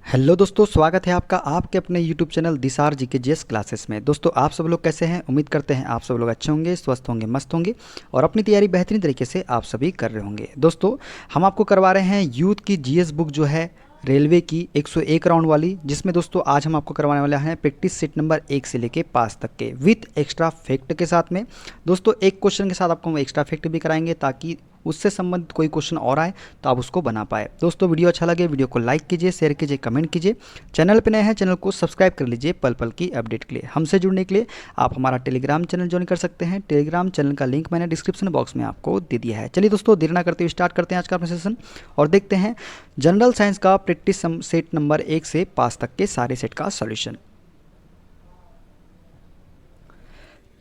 Hello दोस्तों, स्वागत है आपका आपके अपने यूट्यूब चैनल दिसार जी के जीएस क्लासेस में। दोस्तों, आप सब लोग कैसे हैं? उम्मीद करते हैं आप सब लोग अच्छे होंगे, स्वस्थ होंगे, मस्त होंगे और अपनी तैयारी बेहतरीन तरीके से आप सभी कर रहे होंगे। दोस्तों, हम आपको करवा रहे हैं यूथ की जीएस बुक जो है रेलवे की 101 राउंड वाली, जिसमें दोस्तों आज हम आपको करवाने वाले हैं प्रैक्टिस सेट नंबर 1 से लेके 5 तक के विथ एक्स्ट्रा फैक्ट के साथ में। दोस्तों, एक क्वेश्चन के साथ आपको हम एक्स्ट्रा फैक्ट भी कराएंगे ताकि उससे संबंधित कोई क्वेश्चन और आए तो आप उसको बना पाए। दोस्तों, वीडियो अच्छा लगे वीडियो को लाइक कीजिए, शेयर कीजिए, कमेंट कीजिए। चैनल पर नए हैं चैनल को सब्सक्राइब कर लीजिए पल पल की अपडेट के लिए। हमसे जुड़ने के लिए आप हमारा टेलीग्राम चैनल ज्वाइन कर सकते हैं। टेलीग्राम चैनल का लिंक मैंने डिस्क्रिप्शन बॉक्स में आपको दे दिया है। चलिए दोस्तों, देर ना करते हुए स्टार्ट करते हैं आज का अपना सेशन और देखते हैं जनरल साइंस का प्रैक्टिस सेट नंबर 1 से 5 तक के सारे सेट का सॉल्यूशन।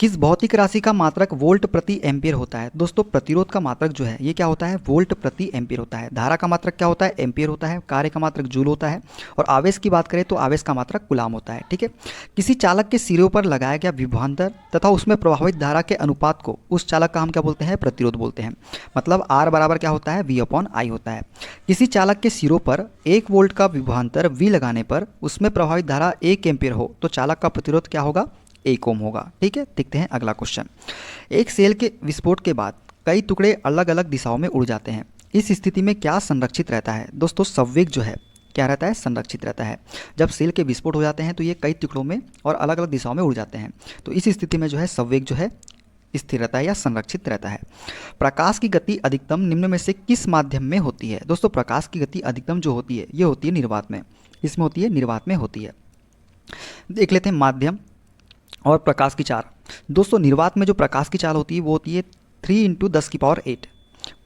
किस भौतिक राशि का मात्रक वोल्ट प्रति एम्पियर होता है? दोस्तों, प्रतिरोध का मात्रक जो है ये क्या होता है? वोल्ट प्रति एम्पियर होता है। धारा का मात्रक क्या होता है? एम्पियर होता है। कार्य का मात्रक जूल होता है। और आवेश की बात करें तो आवेश का मात्रक कूलाम होता है। ठीक है। किसी चालक के सिरों पर लगाया गया विभवांतर तथा उसमें प्रभावित धारा के अनुपात को उस चालक का हम क्या बोलते हैं? प्रतिरोध बोलते हैं। मतलब आर बराबर क्या होता है? वी अपॉन आई होता है। किसी चालक के सिरों पर 1 वोल्ट का विभवांतर वी लगाने पर उसमें प्रभावित धारा 1 एम्पियर हो तो चालक का प्रतिरोध क्या होगा? 1 ओम होगा। ठीक है। देखते हैं अगला क्वेश्चन। एक सेल के विस्फोट के बाद कई टुकड़े अलग अलग दिशाओं में उड़ जाते हैं। इस स्थिति में क्या संरक्षित रहता है? दोस्तों, संवेग जो है क्या रहता है? संरक्षित रहता है। जब सेल के विस्फोट हो जाते हैं तो ये कई टुकड़ों में और अलग अलग दिशाओं में उड़ जाते हैं। तो इस स्थिति में जो है संवेग जो है स्थिर रहता है या संरक्षित रहता है। प्रकाश की गति अधिकतम निम्न में से किस माध्यम में होती है? दोस्तों, प्रकाश की गति अधिकतम जो होती है ये होती है निर्वात में। इसमें होती है निर्वात में होती है। देख लेते हैं माध्यम और प्रकाश की चाल। दोस्तों, निर्वात में जो प्रकाश की चाल होती है वो होती है 3 इंटू 10⁸।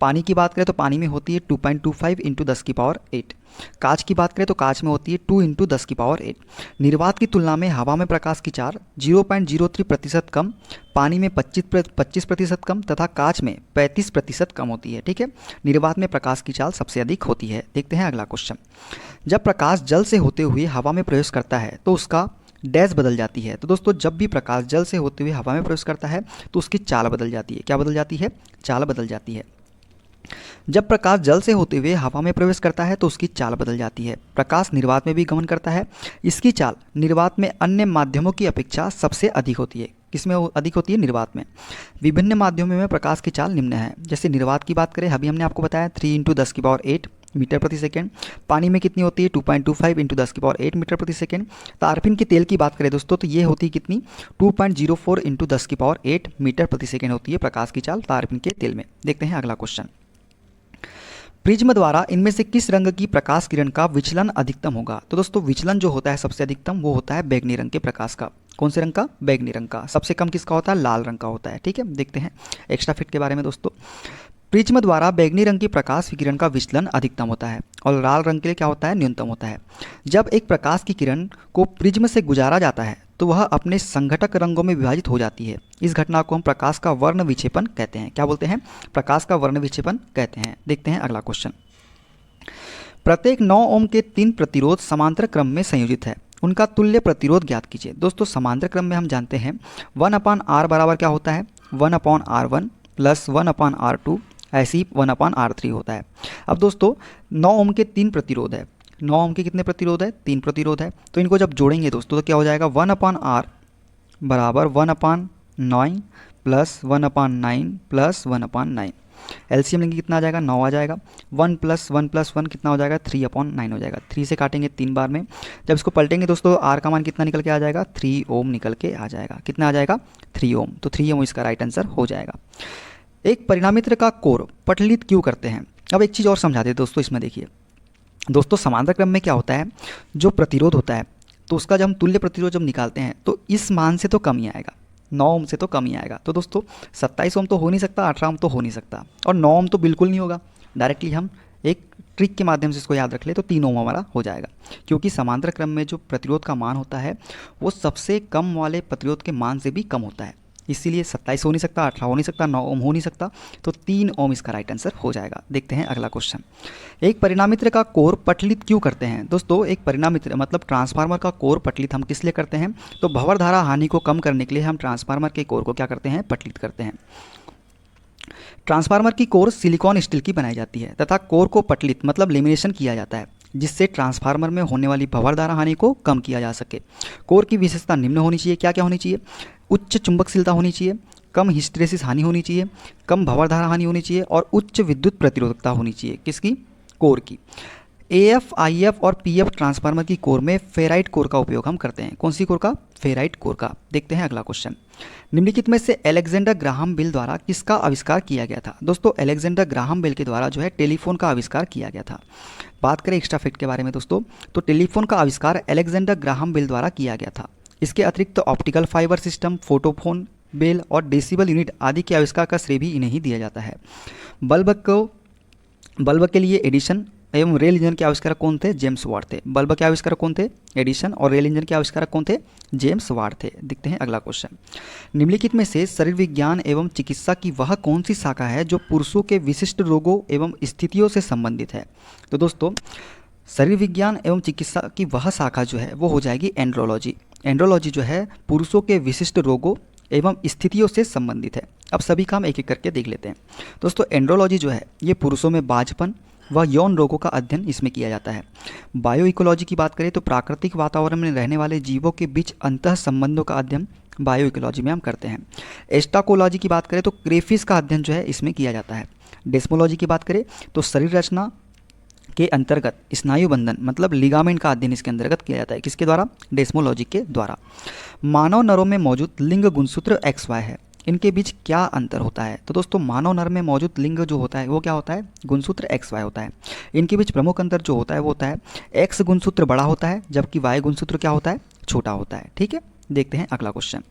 पानी की बात करें तो पानी में होती है 2.25 इंटू 10⁸। कांच की बात करें तो कांच में होती है 2 इंटू 10⁸। निर्वात की तुलना में हवा में प्रकाश की चाल 0.03% कम, पानी में 25% कम तथा कांच में 35% कम होती है। ठीक है। निर्वात में प्रकाश की चाल सबसे अधिक होती है। देखते हैं अगला क्वेश्चन। जब प्रकाश जल से होते हुए हवा में प्रवेश करता है तो उसका डैश बदल जाती है। तो दोस्तों, जब भी प्रकाश जल से होते हुए हवा में प्रवेश करता है तो उसकी चाल बदल जाती है। क्या बदल जाती है? चाल बदल जाती है। जब प्रकाश जल से होते हुए हवा में प्रवेश करता है तो उसकी चाल बदल जाती है। प्रकाश निर्वात में भी गमन करता है। इसकी चाल निर्वात में अन्य माध्यमों की अपेक्षा सबसे अधिक होती है। किसमें अधिक होती है? निर्वात में। विभिन्न माध्यमों में प्रकाश की चाल निम्न है। जैसे निर्वात की बात करें, अभी हमने आपको बताया 3 इंटू 10⁸ मीटर प्रति सेकेंड। पानी में कितनी होती है? 2.25 इंटू 10⁸ मीटर प्रति सेकेंड। तारपीन के तेल की बात करें दोस्तों तो ये होती है कितनी? 2.04 इंटू 10⁸ मीटर प्रति सेकेंड होती है प्रकाश की चाल तारपीन के तेल में। देखते हैं अगला क्वेश्चन। प्रिज्म द्वारा इनमें से किस रंग की प्रकाश किरण का विचलन अधिकतम होगा? तो दोस्तों, विचलन जो होता है सबसे अधिकतम वो होता है बैगनी रंग के प्रकाश का। कौन से रंग का? बैगनी रंग का। सबसे कम किसका होता है? लाल रंग का होता है। ठीक है। देखते हैं एक्स्ट्रा फिट के बारे में दोस्तों। प्रिज्म द्वारा बैगनी रंग की प्रकाश विकिरण का विचलन अधिकतम होता है और लाल रंग के लिए क्या होता है? न्यूनतम होता है। जब एक प्रकाश की किरण को प्रिज्म से गुजारा जाता है तो वह अपने संघटक रंगों में विभाजित हो जाती है। इस घटना को हम प्रकाश का वर्ण विक्षेपण कहते हैं। क्या बोलते हैं? प्रकाश का वर्ण विक्षेपण कहते हैं। देखते हैं अगला क्वेश्चन। प्रत्येक 9 ओम के 3 प्रतिरोध समांतर क्रम में संयोजित है। उनका तुल्य प्रतिरोध ज्ञात कीजिए। दोस्तों, समांतर क्रम में हम जानते हैं 1/r बराबर क्या होता है? 1/r1 प्लस 1/r2 ऐसे ही 1/r3 होता है। अब दोस्तों, 9 ओम के 3 प्रतिरोध है। 9 ओम के कितने प्रतिरोध है? 3 प्रतिरोध है। तो इनको जब जोड़ेंगे दोस्तों तो क्या हो जाएगा? 1/r बराबर 1/9 प्लस 1/9 प्लस 1/9। एलसीएम लेंगे कितना आ जाएगा? 9 आ जाएगा। 1 प्लस 1 प्लस 1 कितना हो जाएगा? 3/9 हो जाएगा। 3 से काटेंगे 3 बार में। जब इसको पलटेंगे दोस्तों आर का मान कितना निकल के आ जाएगा? 3 ओम निकल के आ जाएगा। कितना आ जाएगा? 3 ओम। तो 3 ओम इसका राइट आंसर हो जाएगा। एक परिणामित्र का कोर पटलित क्यों करते हैं? अब एक चीज़ और समझा दें दोस्तों, इसमें देखिए दोस्तों, समांतर क्रम में क्या होता है? जो प्रतिरोध होता है तो उसका जब हम तुल्य प्रतिरोध जब निकालते हैं तो इस मान से तो कम ही आएगा, 9 ओम से तो कम ही आएगा। तो दोस्तों 27 ओम तो हो नहीं सकता, 18 ओम तो हो नहीं सकता और 9 ओम तो बिल्कुल नहीं होगा। डायरेक्टली हम एक ट्रिक के माध्यम से इसको याद रख ले तो 3 ओम हमारा हो जाएगा, क्योंकि समांतर क्रम में जो प्रतिरोध का मान होता है वो सबसे कम वाले प्रतिरोध के मान से भी कम होता है। इसीलिए 27 हो नहीं सकता, 18 हो नहीं सकता, 9 ओम हो नहीं सकता। तो 3 ओम इसका राइट आंसर हो जाएगा। देखते हैं अगला क्वेश्चन। एक परिणामित्र का कोर पटलित क्यों करते हैं? दोस्तों, एक परिणामित्र मतलब ट्रांसफार्मर का कोर पटलित हम किस लिए करते हैं? तो भंवर धारा हानि को कम करने के लिए हम ट्रांसफार्मर के कोर को क्या करते हैं? पटलित करते हैं। ट्रांसफार्मर की कोर सिलिकॉन स्टील की बनाई जाती है तथा कोर को पटलित मतलब लेमिनेशन किया जाता है। जिससे ट्रांसफार्मर में होने वाली भंवर धारा हानि को कम किया जा सके। कोर की विशेषता निम्न होनी चाहिए, क्या क्या होनी चाहिए? उच्च चुंबकशीलता होनी चाहिए, कम हिस्टैरिसीस हानि होनी चाहिए, कम भंवर धारा हानि होनी चाहिए और उच्च विद्युत प्रतिरोधकता होनी चाहिए। किसकी? कोर की। एएफ, आईएफ और पीएफ ट्रांसफार्मर की कोर में फेराइट कोर का उपयोग हम करते हैं। कौन सी कोर का? फेराइट कोर का। देखते हैं अगला क्वेश्चन। निम्नलिखित में से अलेक्जेंडर ग्राहम बेल द्वारा किसका आविष्कार किया गया था? दोस्तों अलेक्जेंडर ग्राहम बेल के द्वारा जो है टेलीफोन का आविष्कार किया गया था। बात करें एक्स्ट्रा फैक्ट के बारे में दोस्तों, तो टेलीफोन का आविष्कार अलेक्जेंडर ग्राहम बेल द्वारा किया गया था। इसके अतिरिक्त optical fibre system, photophone Bell और डेसिबल यूनिट आदि के आविष्कार का श्रेय भी इन्हें ही दिया जाता है। बल्ब के लिए एडिशन एवं रेल इंजन के आविष्कारक कौन थे? जेम्स वाट थे। बल्ब के आविष्कारक कौन थे? एडिशन। और रेल इंजन के आविष्कारक कौन थे? जेम्स वाट थे। देखते हैं अगला क्वेश्चन। निम्नलिखित में से शरीर विज्ञान एवं चिकित्सा की वह कौन सी शाखा है जो पुरुषों के विशिष्ट रोगों एवं स्थितियों से संबंधित है? तो दोस्तों शरीर विज्ञान एवं चिकित्सा की वह शाखा जो है वो हो जाएगी एंड्रोलॉजी। एंड्रोलॉजी जो है पुरुषों के विशिष्ट रोगों एवं स्थितियों से संबंधित है। अब सभी काम एक एक करके देख लेते हैं। दोस्तों एंड्रोलॉजी जो है ये पुरुषों में बाझपन व यौन रोगों का अध्ययन इसमें किया जाता है। बायो इकोलॉजी की बात करें तो प्राकृतिक वातावरण में रहने वाले जीवों के बीच अंतः संबंधों का अध्ययन बायो इकोलॉजी में हम करते हैं। एस्टाकोलॉजी की बात करें तो क्रेफिश का अध्ययन जो है इसमें किया जाता है। डेस्मोलॉजी की बात करें तो शरीर रचना के अंतर्गत स्नायु बंधन मतलब लिगामेंट का अध्ययन इसके अंतर्गत किया जाता है। किसके द्वारा? डेस्मोलॉजी के द्वारा। मानव नरों में मौजूद लिंग गुणसूत्र XY है, इनके बीच क्या अंतर होता है? तो दोस्तों मानव नर में मौजूद लिंग जो होता है वो क्या होता है? गुणसूत्र XY होता है। इनके बीच प्रमुख अंतर जो होता है वो होता है X गुणसूत्र बड़ा होता है जबकि Y गुणसूत्र क्या होता है? छोटा होता है। ठीक है, देखते हैं अगला क्वेश्चन।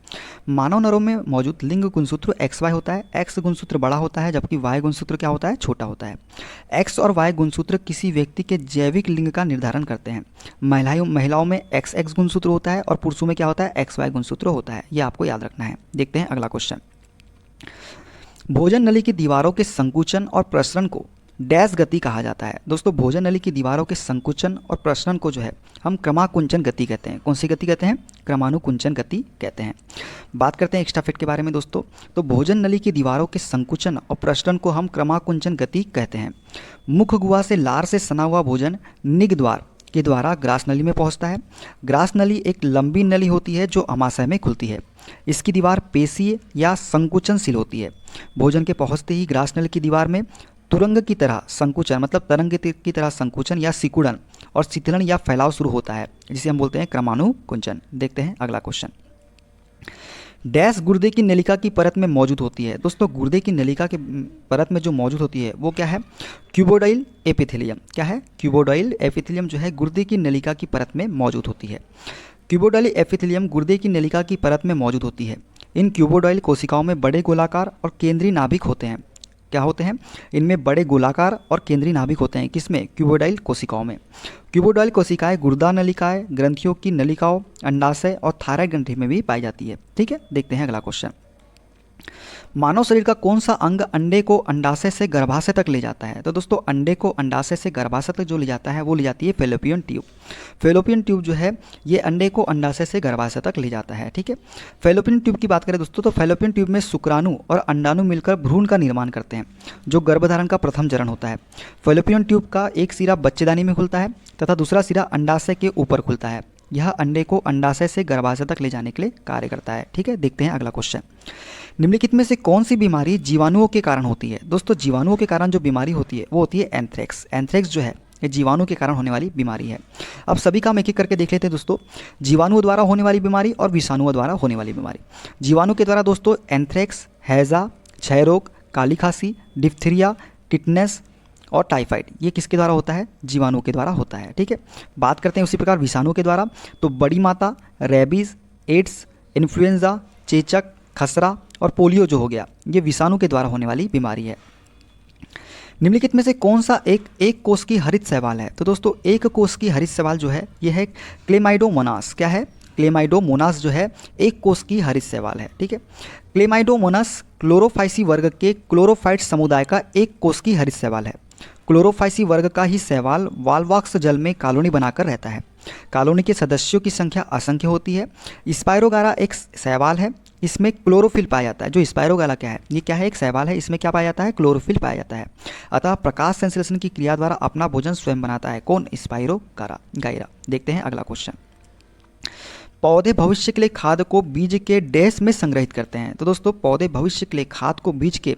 मानव नरों में मौजूद लिंग गुणसूत्र XY होता है, X गुणसूत्र बड़ा होता है जबकि Y गुणसूत्र क्या होता है? छोटा होता है। X और Y गुणसूत्र किसी व्यक्ति के जैविक लिंग का निर्धारण करते हैं। महिलाओं में XX गुणसूत्र होता है और पुरुषों में क्या होता है? XY गुणसूत्र होता है। यह आपको याद रखना है। देखते हैं अगला क्वेश्चन। भोजन नली की दीवारों के संकुचन और प्रसरण को डैश गति कहा जाता है। दोस्तों भोजन नली की दीवारों के संकुचन और प्रसरण को जो है हम क्रमाकुंचन गति कहते हैं। कौन सी गति कहते हैं? क्रमानुकुंचन गति कहते हैं। बात करते हैं एक्स्ट्रा फैक्ट के बारे में दोस्तों, तो भोजन नली की दीवारों के संकुचन और प्रसरण को हम क्रमाकुंचन गति कहते हैं। मुख गुहा से लार से सना हुआ भोजन निग द्वार के द्वारा ग्रास नली में पहुंचता है। ग्रास नली एक लंबी नली होती है जो अमाशय में खुलती है। इसकी दीवार पेशीय या संकुचनशील होती है। भोजन के पहुंचते ही ग्रास नली की दीवार में तुरंग की तरह संकुचन मतलब तरंग की तरह संकुचन या सिकुड़न और शिथिलन या फैलाव शुरू होता है, जिसे हम बोलते हैं क्रमानुकुंचन। देखते हैं अगला क्वेश्चन। डैश गुर्दे की नलिका की परत में मौजूद होती है। दोस्तों गुर्दे की नलिका के परत में जो मौजूद होती है वो क्या है? क्यूबोडाइल एपिथेलियम। क्या है? क्यूबोडाइल एपिथेलियम जो है गुर्दे की नलिका की परत में मौजूद होती है। क्यूबोडाइल एपिथेलियम गुर्दे की नलिका की परत में मौजूद होती है। इन क्यूबोडाइल कोशिकाओं में बड़े गोलाकार और केंद्रीय नाभिक होते हैं। क्या होते हैं? इनमें बड़े गोलाकार और केंद्रीय नाभिक होते हैं। किसमें? क्यूबोडाइल कोशिकाओं में। क्यूबोडाइल कोशिकाएं गुर्दा नलिकाएं, ग्रंथियों की नलिकाओं, अंडाशय और थायराइड ग्रंथि में भी पाई जाती है। ठीक है, देखते हैं अगला क्वेश्चन। मानव शरीर का कौन सा अंग अंडे को अंडाशय से गर्भाशय तक ले जाता है? तो दोस्तों अंडे को अंडाशय से गर्भाशय तक जो ले जाता है वो ले जाती है फेलोपियन ट्यूब। फेलोपियन ट्यूब जो है ये अंडे को अंडाशय से गर्भाशय तक ले जाता है। ठीक है, फेलोपियन ट्यूब की बात करें दोस्तों तो फेलोपियन ट्यूब में शुक्राणु और अंडाणु मिलकर भ्रूण का निर्माण करते हैं जो गर्भधारण का प्रथम चरण होता है। फेलोपियन ट्यूब का एक सिरा बच्चेदानी में खुलता है तथा दूसरा सिरा अंडाशय के ऊपर खुलता है। यह अंडे को अंडाशय से गर्भाशय तक ले जाने के लिए कार्य करता है। ठीक है, देखते हैं अगला क्वेश्चन। निम्नलिखित में से कौन सी बीमारी जीवाणुओं के कारण होती है? दोस्तों जीवाणुओं के कारण जो बीमारी होती है वो होती है एंथ्रेक्स। एंथ्रेक्स जो है ये जीवाणु के कारण होने वाली बीमारी है। अब सभी काम एक एक करके देख लेते हैं दोस्तों। जीवाणुओं द्वारा होने वाली बीमारी और विषाणुओं द्वारा होने वाली बीमारी। जीवाणु के द्वारा दोस्तों एंथ्रेक्स, हैजा, क्षय रोग, काली खांसी, डिप्थीरिया, टिटनेस और टाइफाइड ये किसके द्वारा होता है? जीवाणु के द्वारा होता है। ठीक है, बात करते हैं उसी प्रकार विषाणु के द्वारा तो बड़ी माता, रेबीज, एड्स, इन्फ्लुएंजा, चेचक, खसरा और पोलियो जो हो गया ये विषाणु के द्वारा होने वाली बीमारी है। निम्नलिखित में से कौन सा एक कोष की हरित शैवाल है? तो दोस्तों एक कोष की हरित शैवाल जो है यह है क्लेमाइडोमोनास। क्या है? क्लेमाइडोमोनास जो है एक कोष की हरित शैवाल है। ठीक है, क्लेमाइडोमोनास क्लोरोफाइसी वर्ग के क्लोरोफाइट समुदाय का एक कोष की हरित शैवाल है। क्लोरोफाइसी वर्ग का ही शैवाल वाल्वाक्स जल में कॉलोनी बनाकर रहता है। कॉलोनी के सदस्यों की संख्या असंख्य होती है। स्पाइरोगारा एक शैवाल है इसमें क्लोरोफिल पाया जाता है। जो स्पायरोगाला क्या है, ये क्या है, एक शैवाल है, इसमें क्या पाया जाता है, क्लोरोफिल पाया जाता है। अतः प्रकाश संश्लेषण की क्रिया द्वारा अपना भोजन स्वयं बनाता है। कौन, स्पायरोगाइरा। देखते हैं अगला क्वेश्चन। पौधे भविष्य के लिए खाद को बीज के डैश में संग्रहित करते हैं। तो दोस्तों पौधे भविष्य के लिए खाद को बीज के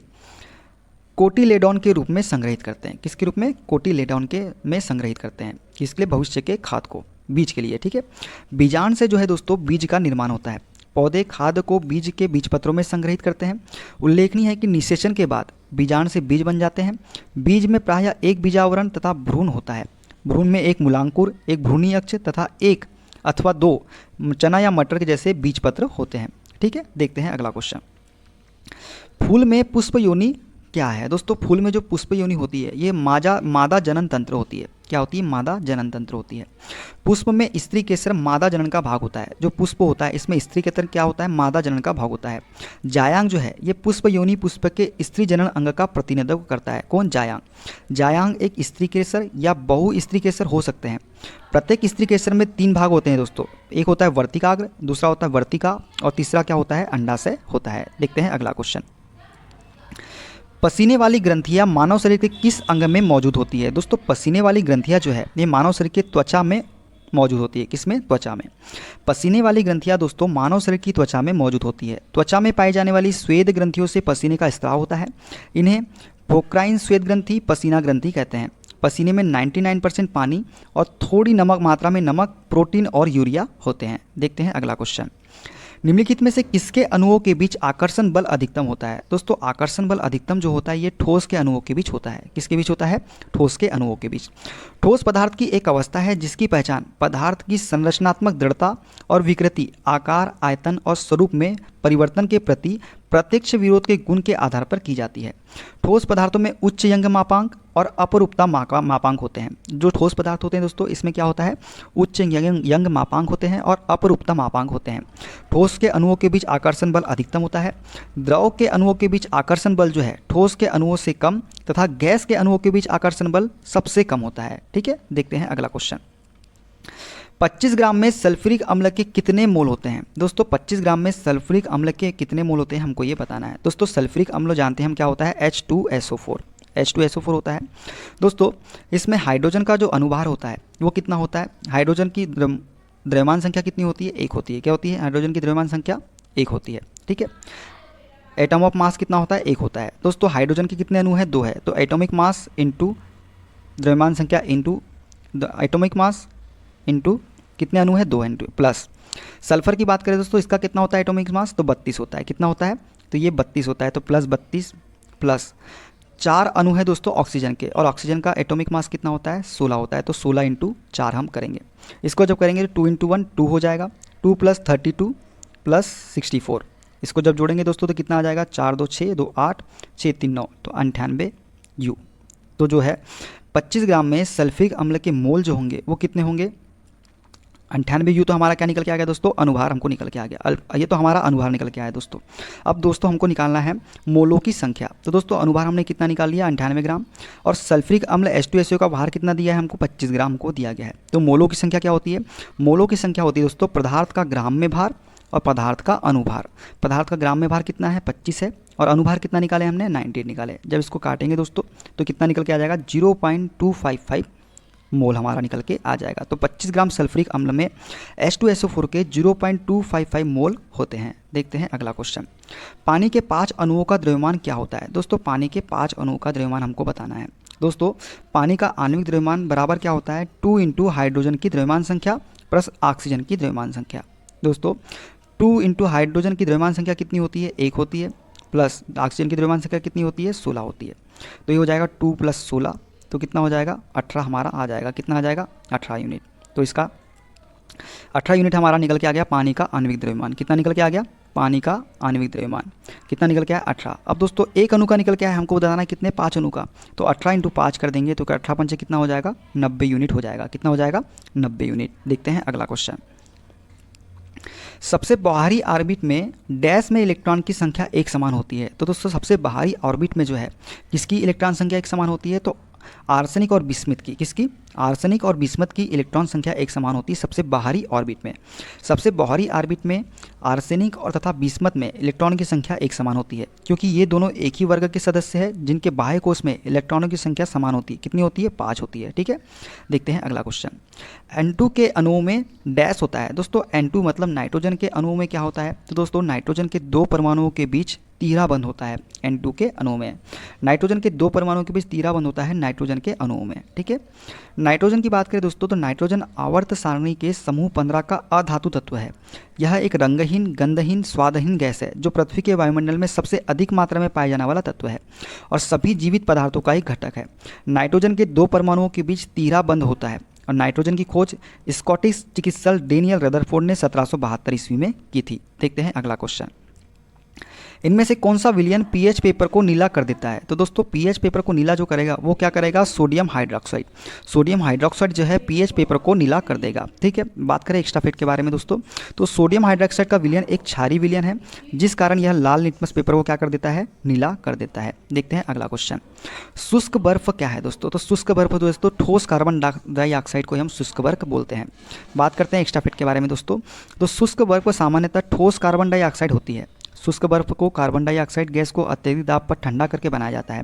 कोटिलेडॉन के रूप में संग्रहित करते हैं। किसके रूप में, कोटिलेडॉन के में संग्रहित करते हैं। किसके लिए, भविष्य के खाद को, बीज के लिए, ठीक है। बीजांड से जो है दोस्तों बीज का निर्माण होता है। पौधे खाद को बीज के बीजपत्रों में संग्रहित करते हैं। उल्लेखनीय है कि निषेचन के बाद बीजांड से बीज बन जाते हैं। बीज में प्रायः एक बीजावरण तथा भ्रूण होता है। भ्रूण में एक मूलांकुर, एक भ्रूणी अक्ष तथा एक अथवा दो चना या मटर के जैसे बीजपत्र होते हैं, ठीक है। देखते हैं अगला क्वेश्चन। फूल में पुष्प योनि क्या है। दोस्तों फूल में जो पुष्प योनि होती है ये मादा जनन तंत्र होती है। क्या होती है, मादा जनन तंत्र होती है। पुष्प में स्त्री केसर मादा जनन का भाग होता है। जो पुष्प होता है इसमें स्त्री केसर क्या होता है, मादा जनन का भाग होता है। जायांग जो है ये पुष्प योनि पुष्प के स्त्री जनन अंग का प्रतिनिधित्व करता है। कौन, जायांग। जायांग एक स्त्री केसर या बहु स्त्री केसर हो सकते हैं। प्रत्येक स्त्री केसर में 3 भाग होते हैं दोस्तों। एक होता है वर्तिकाग्र, दूसरा होता है वर्तिका और तीसरा क्या होता है, अंडाशय होता है। देखते हैं अगला क्वेश्चन। पसीने वाली ग्रंथियां मानव शरीर के किस अंग में मौजूद होती है। दोस्तों पसीने वाली ग्रंथियां जो है ये मानव शरीर के त्वचा में मौजूद होती है। किसमें, त्वचा में। पसीने वाली ग्रंथियां दोस्तों मानव शरीर की त्वचा में मौजूद होती है। त्वचा में पाई जाने वाली स्वेद ग्रंथियों से पसीने का स्राव होता है। इन्हें पोक्राइन स्वेद ग्रंथि, पसीना ग्रंथि कहते हैं। पसीने में 99% पानी और थोड़ी नमक मात्रा में नमक, प्रोटीन और यूरिया होते हैं। देखते हैं अगला क्वेश्चन। निम्नलिखित में से किसके अणुओं के बीच आकर्षण बल अधिकतम होता है। दोस्तों आकर्षण बल अधिकतम जो होता है ये ठोस के अणुओं के बीच होता है। किसके बीच होता है, ठोस के अणुओं के बीच। ठोस पदार्थ की एक अवस्था है जिसकी पहचान पदार्थ की संरचनात्मक दृढ़ता और विकृति, आकार, आयतन और स्वरूप में परिवर्तन के प्रति प्रत्यक्ष विरोध के गुण के आधार पर की जाती है। ठोस पदार्थों में उच्च यंग मापांक और अपरूपता मापांक होते हैं। जो ठोस पदार्थ होते हैं दोस्तों इसमें क्या होता है, उच्च यंग मापांक होते हैं और अपरूपता मापांक होते हैं। ठोस के अणुओं के बीच आकर्षण बल अधिकतम होता है। द्रव के अणुओं के बीच आकर्षण बल जो है ठोस के अणुओं से कम तथा गैस के अणुओं के बीच आकर्षण बल सबसे कम होता है, ठीक है। देखते हैं अगला क्वेश्चन। 25 ग्राम में सल्फ्यूरिक अम्ल के कितने मोल होते हैं। दोस्तों 25 ग्राम में सल्फ्यूरिक अम्ल के कितने मोल होते हैं हमको ये बताना है। दोस्तों सल्फ्यूरिक अम्ल जानते हैं हम क्या होता है, H2SO4 होता है। दोस्तों इसमें हाइड्रोजन का जो अनुभार होता है वो कितना होता है, हाइड्रोजन की द्रव्यमान संख्या कितनी होती है, 1 होती है। क्या होती है, हाइड्रोजन की द्रव्यमान संख्या 1 होती है, ठीक है। एटम ऑफ मास कितना होता है, 1 होता है। दोस्तों हाइड्रोजन के कितने अणु हैं, 2 है। तो एटॉमिक मास इंटू द्रव्यमान संख्या इंटू एटॉमिक मास इंटू कितने अणु है, 2 इंटू प्लस सल्फर की बात करें दोस्तों इसका कितना होता है एटॉमिक मास, तो 32 होता है। कितना होता है, तो ये 32 होता है। तो प्लस 32 प्लस 4 अणु है दोस्तों ऑक्सीजन के, और ऑक्सीजन का एटॉमिक मास कितना होता है, 16 होता है। तो 16 इंटू 4 हम करेंगे। इसको जब करेंगे 2 इंटू 1 2 हो जाएगा, 2 प्लस 32 प्लस 64। इसको जब जोड़ेंगे दोस्तों तो कितना आ जाएगा, 4 2 6 2 8 6 3 9, तो 98 U। तो जो है 25 ग्राम में सल्फ्यूरिक अम्ल के मोल जो होंगे वो कितने होंगे, 98 U। तो हमारा क्या निकल के आ गया दोस्तों, अनुभार हमको निकल के आ गया। ये तो हमारा अनुभार निकल के आया दोस्तों। अब दोस्तों हमको निकालना है मोलों की संख्या। तो दोस्तों अनुभार हमने कितना निकाल लिया, 98 ग्राम, और सल्फ्यूरिक अम्ल H2SO का भार कितना दिया है हमको, 25 ग्राम को दिया गया है। तो मोलों की संख्या क्या होती है, मोलों की संख्या होती है दोस्तों पदार्थ का ग्राम में भार और पदार्थ का अनुभार। पदार्थ का ग्राम में भार कितना है, 25 है, और अनुभार कितना निकाले हमने, 98 निकाले। जब इसको काटेंगे दोस्तों तो कितना निकल के आ जाएगा, 0.255 मोल हमारा निकल के आ जाएगा। तो 25 ग्राम सल्फ्यूरिक अम्ल में H2SO4 के 0.255 मोल होते हैं। देखते हैं अगला क्वेश्चन। पानी के 5 अणुओं का द्रव्यमान क्या होता है। दोस्तों पानी के 5 अणुओं का द्रव्यमान हमको बताना है। दोस्तों पानी का आणविक द्रव्यमान बराबर क्या होता है, 2 इंटू हाइड्रोजन की द्रव्यमान संख्या प्लस ऑक्सीजन की द्रव्यमान संख्या। दोस्तों 2 इंटू हाइड्रोजन की द्रव्यमान संख्या कितनी होती है, 1 होती है, प्लस ऑक्सीजन की द्रव्यमान संख्या कितनी होती है, 16 होती है। तो ये हो जाएगा 2 + 16, तो कितना हो जाएगा, 18 हमारा आ जाएगा। कितना आ जाएगा, 18 यूनिट। तो इसका 18 यूनिट हमारा निकल के आ गया पानी का आणविक द्रव्यमान। कितना निकल के आ गया, पानी का आणविक द्रव्यमान कितना निकल के आया, 18। अब दोस्तों एक अणु का निकल के आया, हमको बताना है कितने, 5 अणु का। तो 18 इंटू 5 कर देंगे तो 18 पंचे कितना हो जाएगा, 90 यूनिट हो जाएगा। कितना हो जाएगा, 90 यूनिट। देखते हैं अगला क्वेश्चन। सबसे बाहरी ऑर्बिट में डैश में इलेक्ट्रॉन की संख्या एक समान होती है। तो दोस्तों सबसे बाहरी ऑर्बिट में जो है किसकी इलेक्ट्रॉन संख्या एक समान होती है, तो आर्सेनिक और बिस्मथ की, किसकी? आर्सेनिक और बिस्मथ की इलेक्ट्रॉन संख्या एक समान होती है सबसे बाहरी ऑर्बिट में। सबसे बाहरी ऑर्बिट में आर्सेनिक और तथा बिस्मथ में इलेक्ट्रॉनों की संख्या एक समान होती है, क्योंकि ये दोनों एक ही वर्ग के सदस्य हैं जिनके बाह्य कोश में इलेक्ट्रॉनों की संख्या समान होती है। कितनी होती है? 5 होती है। ठीक है, देखते हैं अगला क्वेश्चन। N2 के अणुओं में डैश होता है। दोस्तों N2 मतलब नाइट्रोजन के अणुओं में क्या होता है? तो दोस्तों नाइट्रोजन के दो परमाणुओं के बीच तीरा बंध होता है। N2 के अणुओं में नाइट्रोजन के दो परमाणुओं के बीच तीरा बंध होता है नाइट्रोजन के अणुओं में। ठीक है, नाइट्रोजन की बात करें दोस्तों तो नाइट्रोजन आवर्त सारणी के समूह 15 का अधातु तत्व है। यह एक रंगहीन, गंधहीन, स्वादहीन गैस है जो पृथ्वी के वायुमंडल में सबसे अधिक मात्रा में पाया जाने वाला तत्व है और सभी जीवित पदार्थों का एक घटक है। नाइट्रोजन के दो परमाणुओं के बीच तीरा बंध होता है और नाइट्रोजन की खोज स्कॉटिश चिकित्सक डेनियल रदरफोर्ड ने 1772 ईस्वी में की थी। देखते हैं अगला क्वेश्चन। इनमें से कौन सा विलयन पीएच पेपर को नीला कर देता है? तो दोस्तों पीएच पेपर को नीला जो करेगा वो क्या करेगा? Sodium hydroxide. सोडियम हाइड्रोक्साइड जो है पीएच पेपर को नीला कर देगा। ठीक है, बात करें एक्स्ट्राफेट के बारे में दोस्तों, तो सोडियम हाइड्रोक्साइड का विलयन एक क्षारीय विलयन है जिस कारण यह लाल लिटमस पेपर को क्या कर देता है? नीला कर देता है। देखते हैं अगला क्वेश्चन। शुष्क बर्फ क्या है दोस्तों? तो शुष्क बर्फ दोस्तों ठोस कार्बन डाइऑक्साइड को हम शुष्क बर्फ बोलते हैं। बात करते हैं एक्स्ट्राफेट के बारे में दोस्तों, तो शुष्क बर्फ सामान्यतः ठोस कार्बन डाइऑक्साइड होती है। शुष्क बर्फ को कार्बन डाइऑक्साइड गैस को अत्यधिक दाब पर ठंडा करके बनाया जाता है।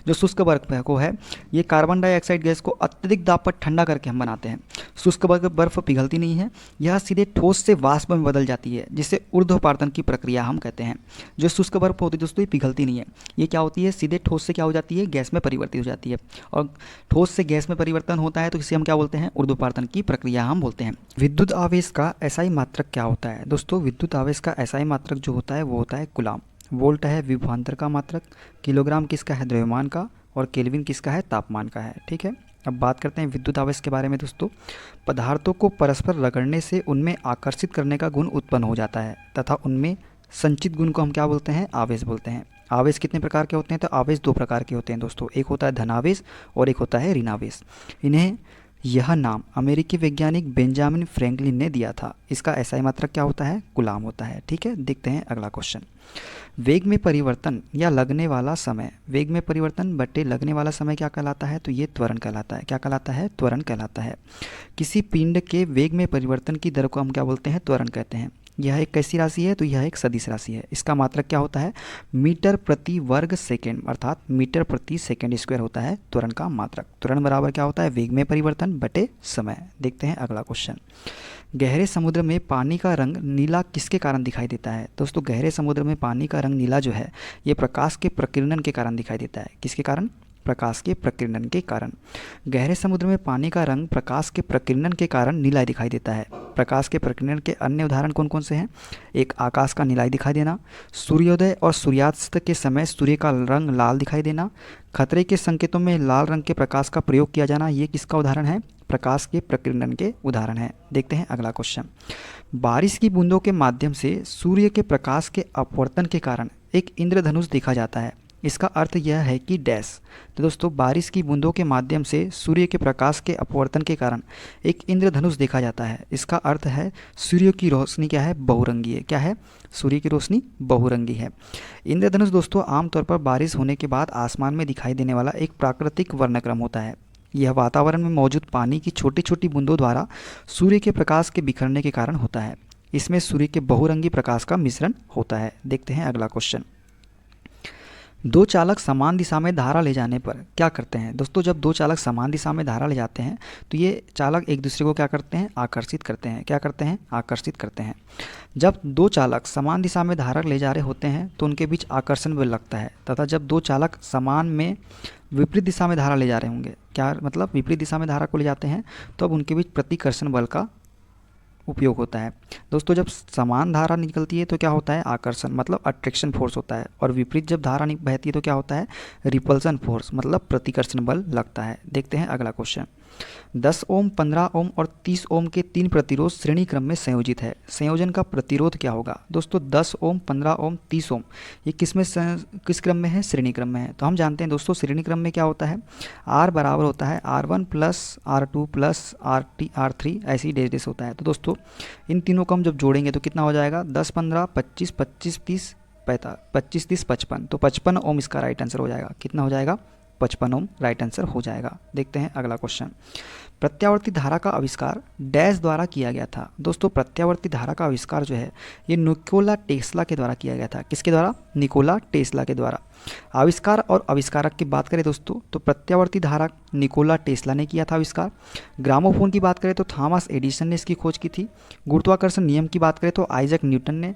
जो शुष्क बर्फ को है ये कार्बन डाइऑक्साइड गैस को अत्यधिक दाब पर ठंडा करके हम बनाते हैं। शुष्क बर्फ पिघलती नहीं है, यह सीधे ठोस से वाष्प में बदल जाती है जिसे ऊर्ध्वपातन की प्रक्रिया हम कहते हैं। जो शुष्क बर्फ होती है दोस्तों ये पिघलती नहीं है, ये क्या होती है? सीधे ठोस से क्या हो जाती है? गैस में परिवर्तित हो जाती है और ठोस से गैस में परिवर्तन होता है तो इसे हम क्या बोलते हैं? ऊर्ध्वपातन की प्रक्रिया हम बोलते हैं। विद्युत आवेश का एसआई मात्रक क्या होता है? दोस्तों विद्युत आवेश का एसआई मात्रक जो होता है वो होता है कूलाम। वोल्ट है विभवांतर का मात्रक, किलोग्राम किसका है? द्रव्यमान का, और केल्विन किसका है? तापमान का है। ठीक है, अब बात करते हैं विद्युत आवेश के बारे में दोस्तों। पदार्थों को परस्पर रगड़ने से उनमें आकर्षित करने का गुण उत्पन्न हो जाता है तथा उनमें संचित गुण को हम क्या बोलते हैं? आवेश बोलते हैं। आवेश कितने प्रकार के होते हैं? तो आवेश दो प्रकार के होते हैं दोस्तों, एक होता है धनावेश और एक होता है ऋणावेश। इन्हें यह नाम अमेरिकी वैज्ञानिक बेंजामिन फ्रैंकलिन ने दिया था। इसका एसआई मात्रक क्या होता है? कूलाम होता है। ठीक है, देखते हैं अगला क्वेश्चन। वेग में परिवर्तन या लगने वाला समय, वेग में परिवर्तन बटे लगने वाला समय क्या कहलाता है? तो ये त्वरण कहलाता है। क्या कहलाता है? त्वरण कहलाता है। किसी पिंड के वेग में परिवर्तन की दर को हम क्या बोलते हैं? त्वरण कहते हैं। यह एक कैसी राशि है? तो यह एक सदिश राशि है। इसका मात्रक क्या होता है? मीटर प्रति वर्ग सेकेंड, अर्थात मीटर प्रति सेकेंड स्क्वायर होता है त्वरण का मात्रक। त्वरण बराबर क्या होता है? वेग में परिवर्तन बटे समय। देखते हैं अगला क्वेश्चन। गहरे समुद्र में पानी का रंग नीला किसके कारण दिखाई देता है? दोस्तों गहरे समुद्र में पानी का रंग नीला जो है ये प्रकाश के प्रकीर्णन के कारण दिखाई देता है। किसके कारण? प्रकाश के प्रकीर्णन के कारण। गहरे समुद्र में पानी का रंग प्रकाश के प्रकीर्णन के कारण नीला दिखाई देता है। प्रकाश के प्रकीर्णन के अन्य उदाहरण कौन कौन से हैं? एक आकाश का नीला दिखाई देना, सूर्योदय और सूर्यास्त के समय सूर्य का रंग लाल दिखाई देना, खतरे के संकेतों में लाल रंग के प्रकाश का प्रयोग किया जाना, ये किसका उदाहरण है? प्रकाश के प्रकीर्णन के उदाहरण है। देखते हैं अगला क्वेश्चन। बारिश की बूंदों के माध्यम से सूर्य के प्रकाश के अपवर्तन के कारण एक इंद्रधनुष देखा जाता है। इसका अर्थ यह है कि डैश। तो दोस्तों बारिश की बूंदों के माध्यम से सूर्य के प्रकाश के अपवर्तन के कारण एक इंद्रधनुष देखा जाता है। इसका अर्थ है सूर्य की रोशनी क्या है? बहुरंगी है। क्या है? सूर्य की रोशनी बहुरंगी है। इंद्रधनुष दोस्तों आमतौर पर बारिश होने के बाद आसमान में दिखाई देने वाला एक प्राकृतिक वर्णक्रम होता है। यह वातावरण में मौजूद पानी की छोटी छोटी बूंदों द्वारा सूर्य के प्रकाश के बिखरने के कारण होता है। इसमें सूर्य के बहुरंगी प्रकाश का मिश्रण होता है। देखते हैं अगला क्वेश्चन। दो चालक समान दिशा में धारा ले जाने पर क्या करते हैं? दोस्तों जब दो चालक समान दिशा में धारा ले जाते हैं तो ये चालक एक दूसरे को क्या करते हैं? आकर्षित करते हैं। क्या करते हैं? आकर्षित करते हैं। जब दो चालक समान दिशा में धारा ले जा रहे होते हैं तो उनके बीच आकर्षण बल लगता है तथा जब दो चालक समान में विपरीत दिशा में धारा ले जा रहे होंगे, क्या मतलब विपरीत दिशा में धारा को ले जाते हैं तो अब उनके बीच प्रतिकर्षण बल का उपयोग होता है। दोस्तों जब समान धारा निकलती है तो क्या होता है? आकर्षण मतलब अट्रैक्शन फोर्स होता है और विपरीत जब धारा बहती है तो क्या होता है? रिपल्सन फोर्स मतलब प्रतिकर्षण बल लगता है। देखते हैं अगला क्वेश्चन। 10 ओम, 15 ओम और 30 ओम के तीन प्रतिरोध श्रेणी क्रम में संयोजित है। संयोजन का प्रतिरोध क्या होगा? दोस्तों 10 ओम, 15 ओम, 30 ओम ये किस क्रम में है? श्रेणी क्रम में है। तो हम जानते हैं दोस्तों श्रेणी क्रम में क्या होता है? R बराबर होता है R1 plus R2 plus R3 ऐसी डेस होता है। तो दोस्तों इन तीनों को हम जब जोड़ेंगे तो कितना हो जाएगा? 10, 15, 25, 25, 30, 25, 30, 55। तो 55 ओम इसका राइट आंसर हो जाएगा। कितना हो जाएगा? 55 ओम राइट आंसर हो जाएगा। देखते हैं अगला क्वेश्चन। प्रत्यावर्ती धारा का आविष्कार डैश द्वारा किया गया था। दोस्तों प्रत्यावर्ती धारा का आविष्कार जो है ये निकोला टेस्ला के द्वारा किया गया था। किसके द्वारा? निकोला टेस्ला के द्वारा। आविष्कार और आविष्कारक की बात करें दोस्तों तो प्रत्यावर्ती धारा निकोला टेस्ला ने किया था आविष्कार। ग्रामोफोन की बात करें तो थॉमस एडिसन ने इसकी खोज की थी। गुरुत्वाकर्षण नियम की बात करें तो आइजैक न्यूटन ने।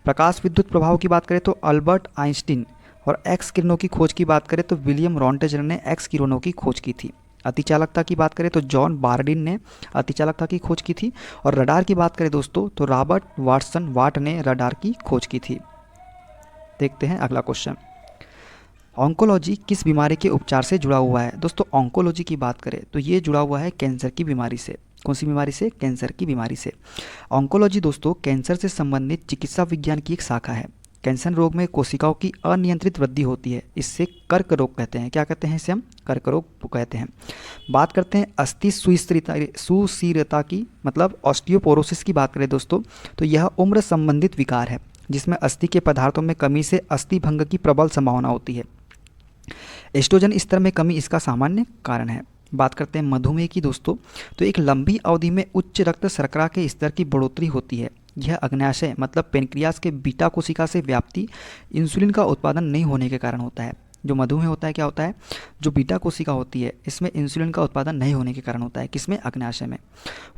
प्रकाश विद्युत प्रभाव की बात करें तो अल्बर्ट आइंस्टीन। और एक्स किरणों की खोज की बात करें तो विलियम रॉन्टेजर ने एक्स किरणों की खोज की थी। अतिचालकता की बात करें तो जॉन बार्डिन ने अतिचालकता की खोज की थी। और रडार की बात करें दोस्तों तो रॉबर्ट वाटसन वाट ने रडार की खोज की थी। देखते हैं अगला क्वेश्चन। ऑन्कोलॉजी किस बीमारी के उपचार से जुड़ा हुआ है? दोस्तों ऑन्कोलॉजी की बात करें तो ये जुड़ा हुआ है कैंसर की बीमारी से। कौन सी बीमारी से? कैंसर की बीमारी से। ऑन्कोलॉजी दोस्तों कैंसर से संबंधित चिकित्सा विज्ञान की एक शाखा है। कैंसर रोग में कोशिकाओं की अनियंत्रित वृद्धि होती है, इससे कर्क रोग कहते हैं। क्या कहते हैं? इसे हम कर्क रोग कहते हैं। बात करते हैं अस्थि सुशीरता की, मतलब ऑस्टियोपोरोसिस की बात करें दोस्तों तो यह उम्र संबंधित विकार है जिसमें अस्थि के पदार्थों में कमी से अस्थि भंग की प्रबल संभावना होती है। एस्ट्रोजन स्तर में कमी इसका सामान्य कारण है। बात करते हैं मधुमेह की दोस्तों तो एक लंबी अवधि में उच्च रक्त शर्करा के स्तर की बढ़ोतरी होती है। यह अग्न्याशय मतलब पेनक्रियास के बीटा कोशिका से व्याप्ति इंसुलिन का उत्पादन नहीं होने के कारण होता है। जो मधुमेह होता है क्या होता है? जो बीटा कोशिका होती है इसमें इंसुलिन का उत्पादन नहीं होने के कारण होता है। किसमें? अग्न्याशय में।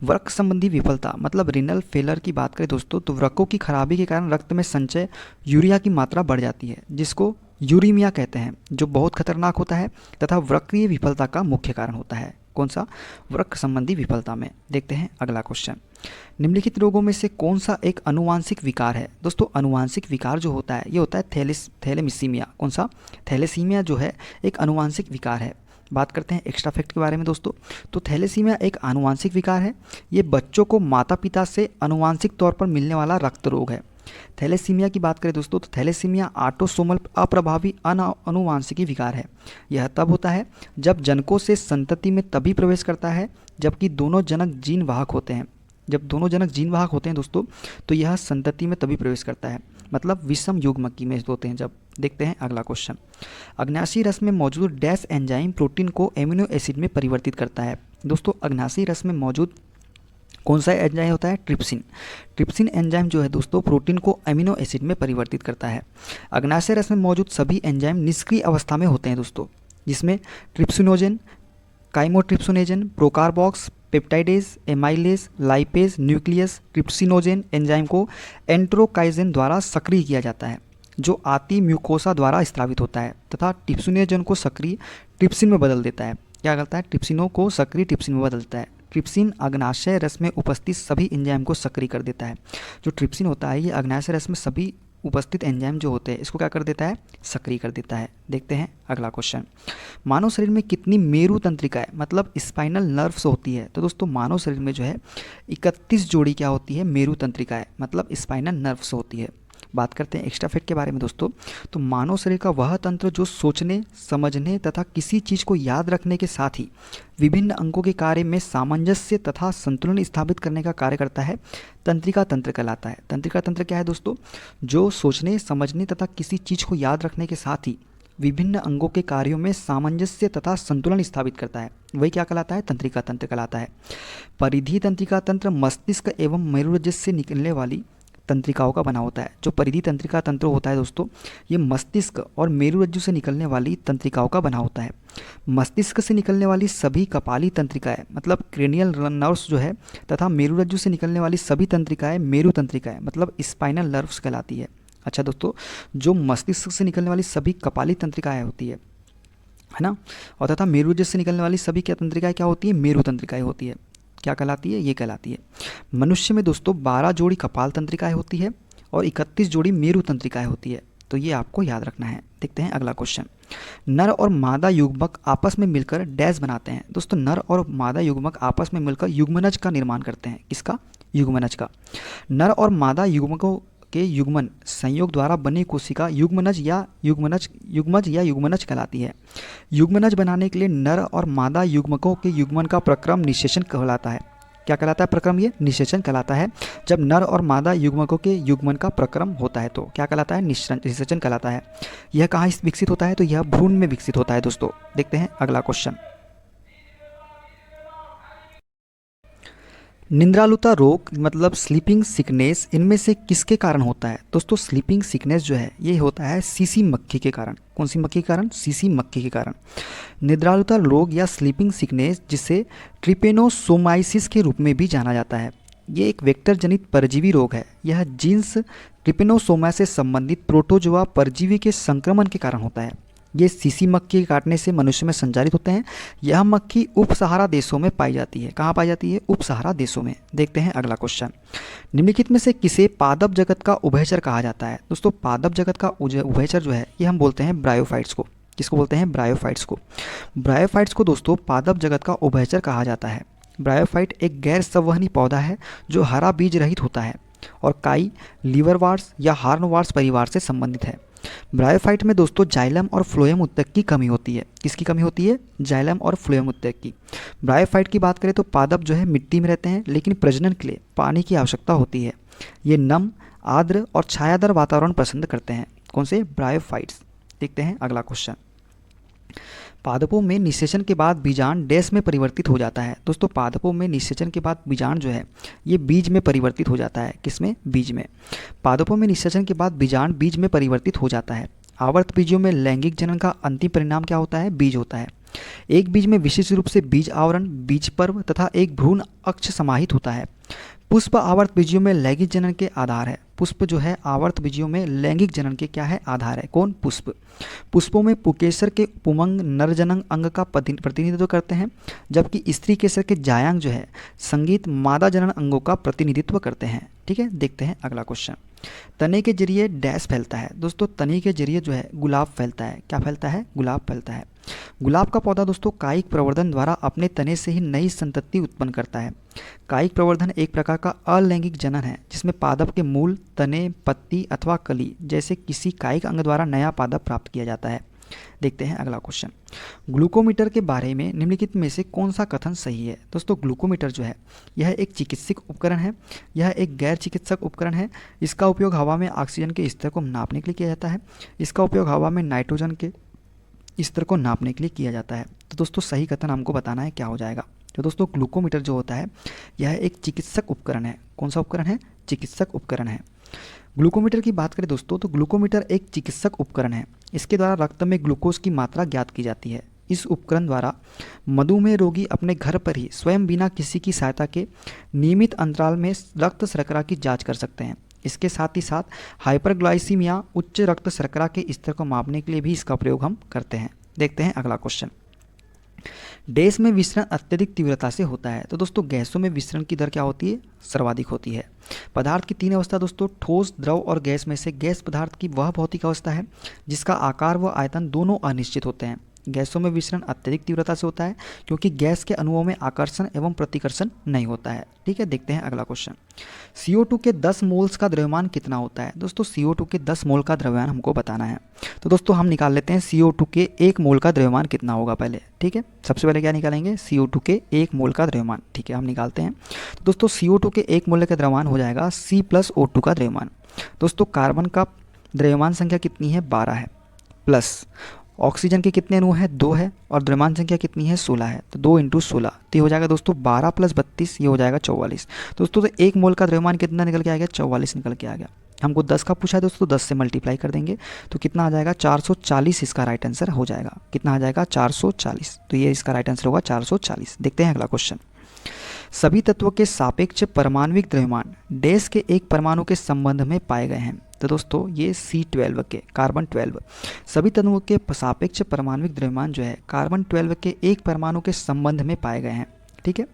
वृक्क संबंधी विफलता मतलब रिनल फेलर की बात करें दोस्तों तो वृक्कों की खराबी के कारण रक्त में संचय यूरिया की मात्रा बढ़ जाती है जिसको यूरीमिया कहते हैं, जो बहुत खतरनाक होता है तथा वृक्कीय विफलता का मुख्य कारण होता है। कौन सा? वृक्क संबंधी विफलता में। देखते हैं अगला क्वेश्चन। निम्नलिखित रोगों में से कौन सा एक अनुवांशिक विकार है? दोस्तों अनुवांशिक विकार जो होता है ये होता है थैलेसीमिया। कौन सा? थैलेसीमिया जो है एक अनुवांशिक विकार है। बात करते हैं एक्स्ट्रा फैक्ट के बारे में दोस्तों तो थैलेसीमिया एक अनुवांशिक विकार है। ये बच्चों को माता पिता से अनुवांशिक तौर पर मिलने वाला रक्त रोग है। थैलेसीमिया की बात करें दोस्तों तो थैलेसीमिया ऑटोसोमल अप्रभावी अनुवांशिकी विकार है। यह तब होता है जब जनकों से संतति में तभी प्रवेश करता है जबकि दोनों जनक जीन वाहक होते हैं। जब दोनों जनक जीन वाहक होते हैं दोस्तों तो यह संतति में तभी प्रवेश करता है, मतलब विषम युग्मक में होते हैं जब। देखते हैं अगला क्वेश्चन। अग्नाशी रस में मौजूद डैश एंजाइम प्रोटीन को एमिनो एसिड में परिवर्तित करता है। दोस्तों अग्नाशी रस में मौजूद कौन सा एंजाइम होता है? ट्रिप्सिन। ट्रिप्सिन एंजाइम जो है दोस्तों प्रोटीन को अमीनो एसिड में परिवर्तित करता है। अग्नाशय रस में मौजूद सभी एंजाइम निष्क्रिय अवस्था में होते हैं दोस्तों, जिसमें trypsinogen, chymotrypsinogen, procarboxypeptidase, amylase, lipase, nuclease trypsinogen enzyme को एंट्रोकाइजेन द्वारा सक्रिय किया जाता है जो आती म्यूकोसा द्वारा स्रावित होता है तथा ट्रिप्सिनोजेन को सक्रिय ट्रिप्सिन में बदल देता है। क्या करता है? ट्रिप्सिनो को सक्रिय ट्रिप्सिन में बदलता है। ट्रिप्सिन अग्नाशय रस में उपस्थित सभी एंजाइम को सक्रिय कर देता है। जो ट्रिप्सिन होता है ये अग्नाशय रस में सभी उपस्थित एंजाइम जो होते हैं इसको क्या कर देता है? सक्रिय कर देता है। देखते हैं अगला क्वेश्चन। मानव शरीर में कितनी मेरु तंत्रिकाएं मतलब स्पाइनल नर्व्स होती है? तो दोस्तों मानव शरीर में जो है 31 जोड़ी क्या होती है? मेरु तंत्रिकाएं मतलब स्पाइनल नर्व्स होती है। बात करते हैं एक्स्ट्रा फैक्ट के बारे में दोस्तों तो मानव शरीर का वह तंत्र जो सोचने, समझने तथा किसी चीज़ को याद रखने के साथ ही विभिन्न अंगों के कार्य में सामंजस्य तथा संतुलन स्थापित करने का कार्य करता है, तंत्रिका तंत्र कहलाता है। तंत्रिका तंत्र क्या है दोस्तों? जो सोचने, समझने तथा किसी चीज़ को याद रखने के साथ ही विभिन्न अंगों के कार्यों में सामंजस्य तथा संतुलन स्थापित करता है, वही क्या कहलाता है? तंत्रिका तंत्र कहलाता है। परिधि तंत्रिका तंत्र मस्तिष्क एवं मेरुरज्जु से निकलने वाली तंत्रिकाओं का बना होता है। जो परिधि तंत्रिका तंत्र होता है दोस्तों ये मस्तिष्क और मेरुरज्जु से निकलने वाली तंत्रिकाओं का बना होता है। मस्तिष्क से निकलने वाली सभी कपाली तंत्रिकाएं मतलब क्रेनियल नर्व्स जो है तथा मेरुरज्जु से निकलने वाली सभी तंत्रिकाएं मेरु तंत्रिकाएं मतलब स्पाइनल नर्व्स कहलाती है। अच्छा दोस्तों, जो मस्तिष्क से निकलने वाली सभी कपाली तंत्रिकाएं होती है ना, और तथा मेरुरज्जु से निकलने वाली सभी क्या तंत्रिकाएं क्या होती है? मेरु तंत्रिकाएं होती है। क्या कहलाती है? ये कहलाती है। मनुष्य में दोस्तों 12 जोड़ी कपाल तंत्रिकाएं होती है और 31 जोड़ी मेरु तंत्रिकाएं होती है, तो ये आपको याद रखना है। देखते हैं अगला क्वेश्चन। नर और मादा युग्मक आपस में मिलकर डैश बनाते हैं। दोस्तों नर और मादा युग्मक आपस में मिलकर युग्मनज का निर्माण करते हैं। किसका? युग्मनज का। नर और मादा युग्मकों के युग्मन संयोग द्वारा बनी कोशिका युग्मनज या युग्मनज कहलाती है। युग्मनज बनाने के लिए नर और मादा युग्मकों के युग्मन का प्रक्रम निषेचन कहलाता है। क्या कहलाता है प्रक्रम? ये निषेचन कहलाता है। जब नर और मादा युग्मकों के युग्मन का प्रक्रम होता है तो क्या कहलाता है? निषेचन कहलाता है। यह कहाँ विकसित होता है? तो यह भ्रूण में विकसित होता है दोस्तों। देखते हैं अगला क्वेश्चन। निद्रालुता रोग मतलब स्लीपिंग सिकनेस इनमें से किसके कारण होता है? दोस्तों स्लीपिंग सिकनेस जो है ये होता है सीसी मक्खी के कारण। कौन सी मक्खी के कारण? सीसी मक्खी के कारण। निद्रालुता रोग या स्लीपिंग सिकनेस जिसे ट्रिपेनोसोमाइसिस के रूप में भी जाना जाता है, ये एक वेक्टर जनित परजीवी रोग है। यह जीन्स ट्रिपेनोसोमा से संबंधित प्रोटोजोआ परजीवी के संक्रमण के कारण होता है। ये सीसी मक्खी के काटने से मनुष्य में संचारित होते हैं। यह मक्खी उप सहारा देशों में पाई जाती है। कहाँ पाई जाती है? उप सहारा देशों में। देखते हैं अगला क्वेश्चन। निम्नलिखित में से किसे पादप जगत का उभयचर कहा जाता है? दोस्तों पादप जगत का उभयचर जो है ये हम बोलते हैं ब्रायोफाइट्स को। किसको बोलते हैं? ब्रायोफाइट्स को। ब्रायोफाइट्स को दोस्तों पादप जगत का उभयचर कहा जाता है। ब्रायोफाइट एक गैर संवहनी पौधा है जो हरा बीज रहित होता है और काई, लीवरवार्स या हार्नवार्स परिवार से संबंधित है। ब्रायोफाइट में दोस्तों जाइलम और फ्लोएम उत्तक की कमी होती है। किसकी कमी होती है? जाइलम और फ्लोएम उत्तक की। ब्रायोफाइट की बात करें तो पादप जो है मिट्टी में रहते हैं, लेकिन प्रजनन के लिए पानी की आवश्यकता होती है। ये नम, आर्द्र और छायादार वातावरण पसंद करते हैं। कौन से? ब्रायोफाइट्स। देखते हैं अगला क्वेश्चन। पादपों में निषेचन के बाद बीजांड डैश में परिवर्तित हो जाता है। दोस्तों पादपों में निषेचन के बाद बीजांड जो है ये बीज में परिवर्तित हो जाता है। किसमें? बीज में। पादपों में निषेचन के बाद बीजांड बीज में परिवर्तित हो जाता है। आवर्त बीजों में लैंगिक जनन का अंतिम परिणाम क्या होता है? बीज होता है। एक बीज में विशिष्ट रूप से बीज आवरण, बीज पर्व तथा एक भ्रूण अक्ष समाहित होता है। पुष्प आवर्त बीजियों में लैंगिक जनन के आधार है। पुष्प जो है आवर्त बीजियों में लैंगिक जनन के क्या है? आधार है। कौन? पुष्प। पुष्पों में पुकेसर के पुमंग नरजनन अंग का प्रतिनिधित्व करते हैं, जबकि स्त्री केसर के जायांग जो है संगीत मादा जनन अंगों का प्रतिनिधित्व करते हैं। ठीक है, देखते हैं अगला क्वेश्चन। तने के जरिए डैश फैलता है। दोस्तों तने के जरिए जो है गुलाब फैलता है। क्या फैलता है? गुलाब फैलता है। गुलाब का पौधा दोस्तों कायिक प्रवर्धन द्वारा अपने तने से ही नई संतति उत्पन्न करता है। कायिक प्रवर्धन एक प्रकार का अलैंगिक जनन है जिसमें पादप के मूल, तने, पत्ती अथवा कली जैसे किसी कायिक अंग द्वारा नया पादप प्राप्त किया जाता है। देखते हैं अगला क्वेश्चन। ग्लूकोमीटर के बारे में निम्नलिखित में से कौन सा कथन सही है? दोस्तों ग्लूकोमीटर जो है यह एक चिकित्सक उपकरण है। यह एक गैर चिकित्सक उपकरण है। इसका उपयोग हवा में ऑक्सीजन के स्तर को नापने के लिए किया जाता है। इसका उपयोग हवा में नाइट्रोजन के स्तर को नापने के लिए किया जाता है। तो दोस्तों सही कथन हमको बताना है, क्या हो जाएगा? तो दोस्तों ग्लूकोमीटर जो होता है यह एक चिकित्सक उपकरण है। कौन सा उपकरण है? चिकित्सक उपकरण है। ग्लूकोमीटर की बात करें दोस्तों तो ग्लूकोमीटर एक चिकित्सक उपकरण है। इसके द्वारा रक्त में ग्लूकोज की मात्रा ज्ञात की जाती है। इस उपकरण द्वारा मधुमेह रोगी अपने घर पर ही स्वयं बिना किसी की सहायता के नियमित अंतराल में रक्त शर्करा की जांच कर सकते हैं। इसके साथ ही साथ हाइपरग्लाइसीमिया, उच्च रक्त शर्करा के स्तर को मापने के लिए भी इसका प्रयोग हम करते हैं। देखते हैं अगला क्वेश्चन। डैश में विसरण अत्यधिक तीव्रता से होता है। तो दोस्तों गैसों में विसरण की दर क्या होती है? सर्वाधिक होती है। पदार्थ की तीन अवस्था दोस्तों ठोस, द्रव और गैस में से गैस पदार्थ की वह भौतिक अवस्था है जिसका आकार व आयतन दोनों अनिश्चित होते हैं। गैसों में विसरण अत्यधिक तीव्रता से होता है क्योंकि गैस के अणुओं में आकर्षण एवं प्रतिकर्षण नहीं होता है। ठीक है, देखते हैं अगला क्वेश्चन। CO2 के 10 मोल्स का द्रव्यमान कितना होता है? दोस्तों CO2 के 10 मोल का द्रव्यमान हमको बताना है। तो दोस्तों हम निकाल लेते हैं CO2 के 1 मोल का द्रव्यमान कितना होगा पहले। ठीक है, सबसे पहले क्या निकालेंगे? CO2 के 1 मोल का द्रव्यमान। ठीक है, हम निकालते हैं। तो दोस्तों CO2 के 1 मोल का द्रव्यमान हो जाएगा C+O2 का द्रव्यमान। दोस्तों कार्बन का द्रव्यमान संख्या कितनी है? 12 है, प्लस ऑक्सीजन के कितने अणु है? 2 है, और द्रव्यमान संख्या कितनी है? 16 है। तो 2 × 16 तो ये हो जाएगा दोस्तों 12 + 32, ये हो जाएगा 44। दोस्तों तो 1 मोल का द्रव्यमान कितना निकल के आ गया? 44 निकल के आ गया। हमको 10 का पूछा है दोस्तों, 10 से मल्टीप्लाई कर देंगे तो कितना आ जाएगा? 440 इसका राइट आंसर हो जाएगा। कितना आ जाएगा? 440। तो ये इसका राइट आंसर होगा 440। देखते हैं अगला क्वेश्चन। सभी तत्वों के सापेक्ष परमाणविक द्रव्यमान डैश के एक परमाणु के संबंध में पाए गए हैं। तो दोस्तों ये C12 के कार्बन 12 सभी तत्वों के सापेक्ष परमाणविक द्रव्यमान जो है कार्बन 12 के एक परमाणु के संबंध में पाए गए हैं। ठीक है,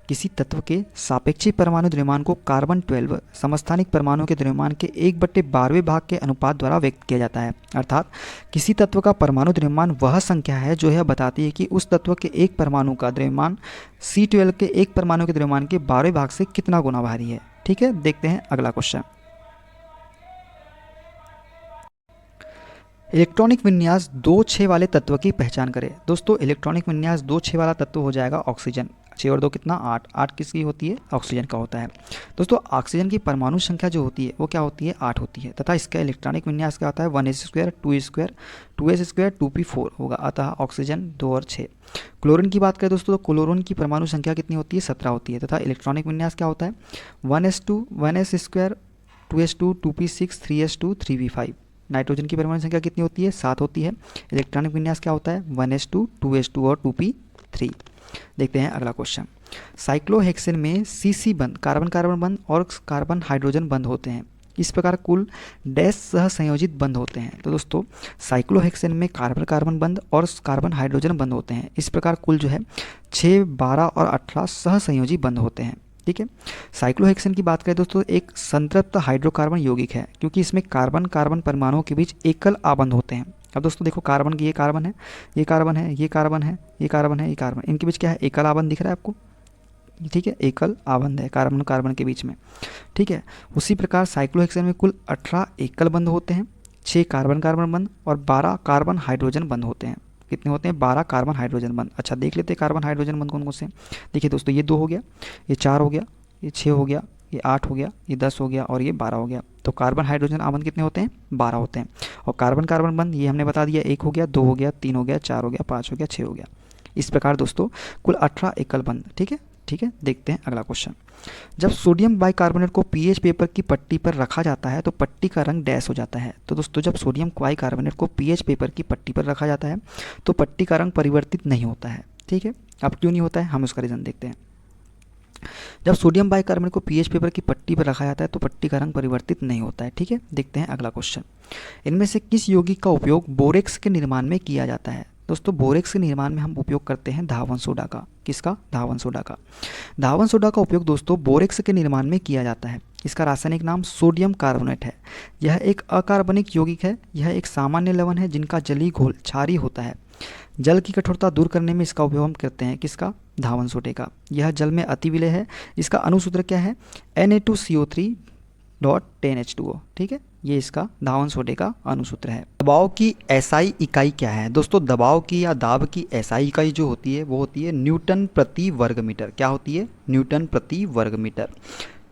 किसी तत्व के सापेक्षी परमाणु द्रव्यमान को कार्बन 12 समस्थानिक परमाणु के द्रव्यमान के 1/12वें भाग के अनुपात द्वारा व्यक्त किया जाता है। अर्थात किसी तत्व का परमाणु द्रव्यमान वह संख्या है जो यह बताती है कि उस तत्व के एक परमाणु का द्रव्यमान C12 के एक परमाणु के द्रव्यमान के 12वें भाग से कितना गुना भारी है। ठीक है, देखते हैं अगला क्वेश्चन। इलेक्ट्रॉनिक विन्यास 2 6 वाले तत्व की पहचान करें। दोस्तों इलेक्ट्रॉनिक विन्यास 2 6 वाला तत्व हो जाएगा ऑक्सीजन। 6 और 2 कितना 8, 8 किसकी होती है, ऑक्सीजन का होता है। दोस्तों ऑक्सीजन की परमाणु संख्या जो होती है वो क्या होती है, 8 होती है, तथा इसका इलेक्ट्रॉनिक विन्यास क्या होता है, 1s square 2s square 2s square 2p4 होगा, अतः ऑक्सीजन 2 और 6। क्लोरीन की बात करें दोस्तों तो क्लोरीन की परमाणु संख्या कितनी होती है, 17 होती है, तथा इलेक्ट्रॉनिक विन्यास क्या होता है, 1s square 2s2 2p6 3s2 3p5। Nitrogen की परमाणु संख्या कितनी होती है, 7 होती है, इलेक्ट्रॉनिक विन्यास क्या होता है, 1s2 2s2 और 2p3। देखते हैं अगला क्वेश्चन। साइक्लोहेक्सेन में CC बंध, कार्बन कार्बन बंध और कार्बन हाइड्रोजन बंध होते हैं, इस प्रकार कुल डैश सह संयोजित बंध होते हैं। तो दोस्तों साइक्लोहेक्सेन में कार्बन कार्बन बंध और कार्बन हाइड्रोजन बंध होते हैं, इस प्रकार कुल जो है 6, 12 और 18 सह संयोजी बंध होते हैं। ठीक है, साइक्लोहेक्सेन की बात करें दोस्तों एक संतृप्त हाइड्रोकार्बन यौगिक है, क्योंकि इसमें कार्बन कार्बन परमाणुओं के बीच एकल आबंध होते हैं। अब दोस्तों देखो कार्बन की ये कार्बन है, ये कार्बन है, ये कार्बन है, ये कार्बन है, ये कार्बन, इनके बीच क्या है, एकल आबंध दिख रहा है आपको। ठीक है, एकल आबंध है कार्बन कार्बन के बीच में। ठीक है, उसी प्रकार साइक्लोहेक्सेन में कुल 18 एकल बंध होते हैं, 6 कार्बन कार्बन बंध और 12 कार्बन हाइड्रोजन बंध होते हैं। कितने होते हैं, 12 कार्बन हाइड्रोजन बंध। अच्छा देख लेते हैं कार्बन हाइड्रोजन बंध कौन कौन से। देखिए दोस्तों ये 2 हो गया, ये 4 हो गया, ये 6 हो गया, ये 8 हो गया, ये 10 हो गया और ये 12 हो गया। तो कार्बन हाइड्रोजन आबंध कितने होते हैं, 12 होते हैं। और कार्बन कार्बन बंध ये हमने बता दिया, 1 हो गया, 2 हो गया, 3 हो गया, 4 हो गया, 5 हो गया, 6 हो गया। इस प्रकार दोस्तों कुल 18 एकल बंध। ठीक है, ठीक है, देखते हैं अगला क्वेश्चन। जब सोडियम बाइकार्बोनेट को पीएच पेपर की पट्टी पर रखा जाता है तो पट्टी का रंग डैश हो जाता है। तो दोस्तों जब सोडियम बाइकार्बोनेट को पीएच पेपर की पट्टी पर रखा जाता है तो पट्टी का रंग परिवर्तित नहीं होता है। ठीक है, अब क्यों नहीं होता है, हम उसका रीज़न देखते हैं। जब सोडियम बाइकार्बोनेट को पीएच पेपर की पट्टी पर रखा जाता है तो पट्टी का रंग परिवर्तित नहीं होता है। ठीक है, देखते हैं अगला क्वेश्चन। इनमें से किस यौगिक का उपयोग बोरेक्स के निर्माण में किया जाता है। दोस्तों बोरेक्स के निर्माण में हम उपयोग करते हैं धावन सोडा का। किसका, धावन सोडा का। धावन सोडा का उपयोग दोस्तों बोरेक्स के निर्माण में किया जाता है। इसका रासायनिक नाम सोडियम कार्बोनेट है। यह एक अकार्बनिक यौगिक है। यह एक सामान्य लवण है जिनका जलीय घोल क्षारीय होता है। जल की कठोरता दूर करने में इसका उपयोग हम करते हैं। किसका, धावन सोडे का। यह जल में अति विलय है। इसका अणुसूत्र क्या है, Na2CO3.10H2O। ठीक है, ये इसका धावन सोडे का अणुसूत्र है। दबाव की एसआई इकाई क्या है। दोस्तों दबाव की या दाब की एसआई इकाई जो होती है वो होती है न्यूटन प्रति वर्ग मीटर। क्या होती है, न्यूटन प्रति वर्ग मीटर।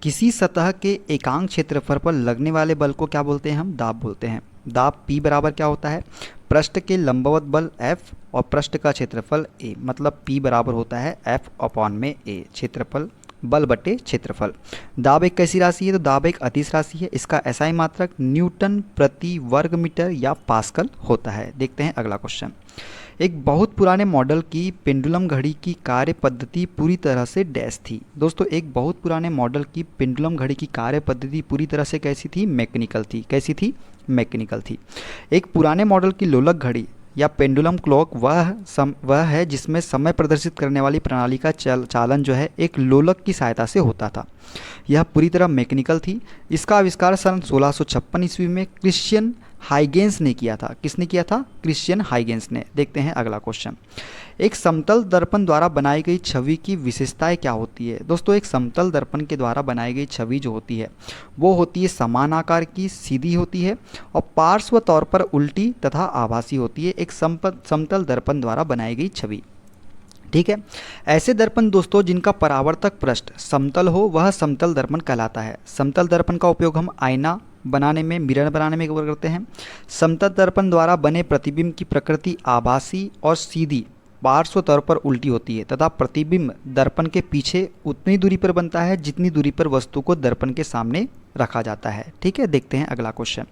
किसी सतह के एकांक क्षेत्रफल पर लगने वाले बल को क्या बोलते हैं, हम दाब बोलते हैं। दाब P बराबर क्या होता है, पृष्ठ के लंबवत बल F और पृष्ठ का क्षेत्रफल A, मतलब P बराबर होता है F/A, क्षेत्रफल बल बटे क्षेत्रफल। दाब एक कैसी राशि है, तो दाब एक अदिश राशि है। इसका एसआई मात्रक न्यूटन प्रति वर्ग मीटर या पास्कल होता है। देखते हैं अगला क्वेश्चन। एक बहुत पुराने मॉडल की पेंडुलम घड़ी की कार्य पद्धति पूरी तरह से डैश थी। दोस्तों एक बहुत पुराने मॉडल की पेंडुलम घड़ी की कार्य पद्धति पूरी तरह से कैसी थी, मैकेनिकल थी। कैसी थी, मैकेनिकल थी। एक पुराने मॉडल की लोलक घड़ी या पेंडुलम क्लॉक वह है जिसमें समय प्रदर्शित करने वाली प्रणाली का चालन जो है एक लोलक की सहायता से होता था। यह पूरी तरह मैकेनिकल थी। इसका आविष्कार सन 1656 ईस्वी में क्रिश्चियन हाइगेंस ने किया था। किसने किया था, क्रिश्चियन हाइगेंस ने। देखते हैं अगला क्वेश्चन। एक समतल दर्पण द्वारा बनाई गई छवि की विशेषताएं क्या होती है। दोस्तों एक समतल दर्पण के द्वारा बनाई गई छवि जो होती है वो होती है समान आकार की, सीधी होती है और पार्श्व तौर पर उल्टी तथा आभासी होती है। एक समतल दर्पण द्वारा बनाई गई छवि। ठीक है, ऐसे दर्पण दोस्तों जिनका परावर्तक पृष्ठ समतल हो वह समतल दर्पण कहलाता है। समतल दर्पण का उपयोग हम आईना बनाने में, मिरर बनाने में करते हैं। समतल दर्पण द्वारा बने प्रतिबिंब की प्रकृति आभासी और सीधी पार्श्व तौर पर उल्टी होती है तथा प्रतिबिंब दर्पण के पीछे उतनी दूरी पर बनता है जितनी दूरी पर वस्तु को दर्पण के सामने रखा जाता है। ठीक है, देखते हैं अगला क्वेश्चन।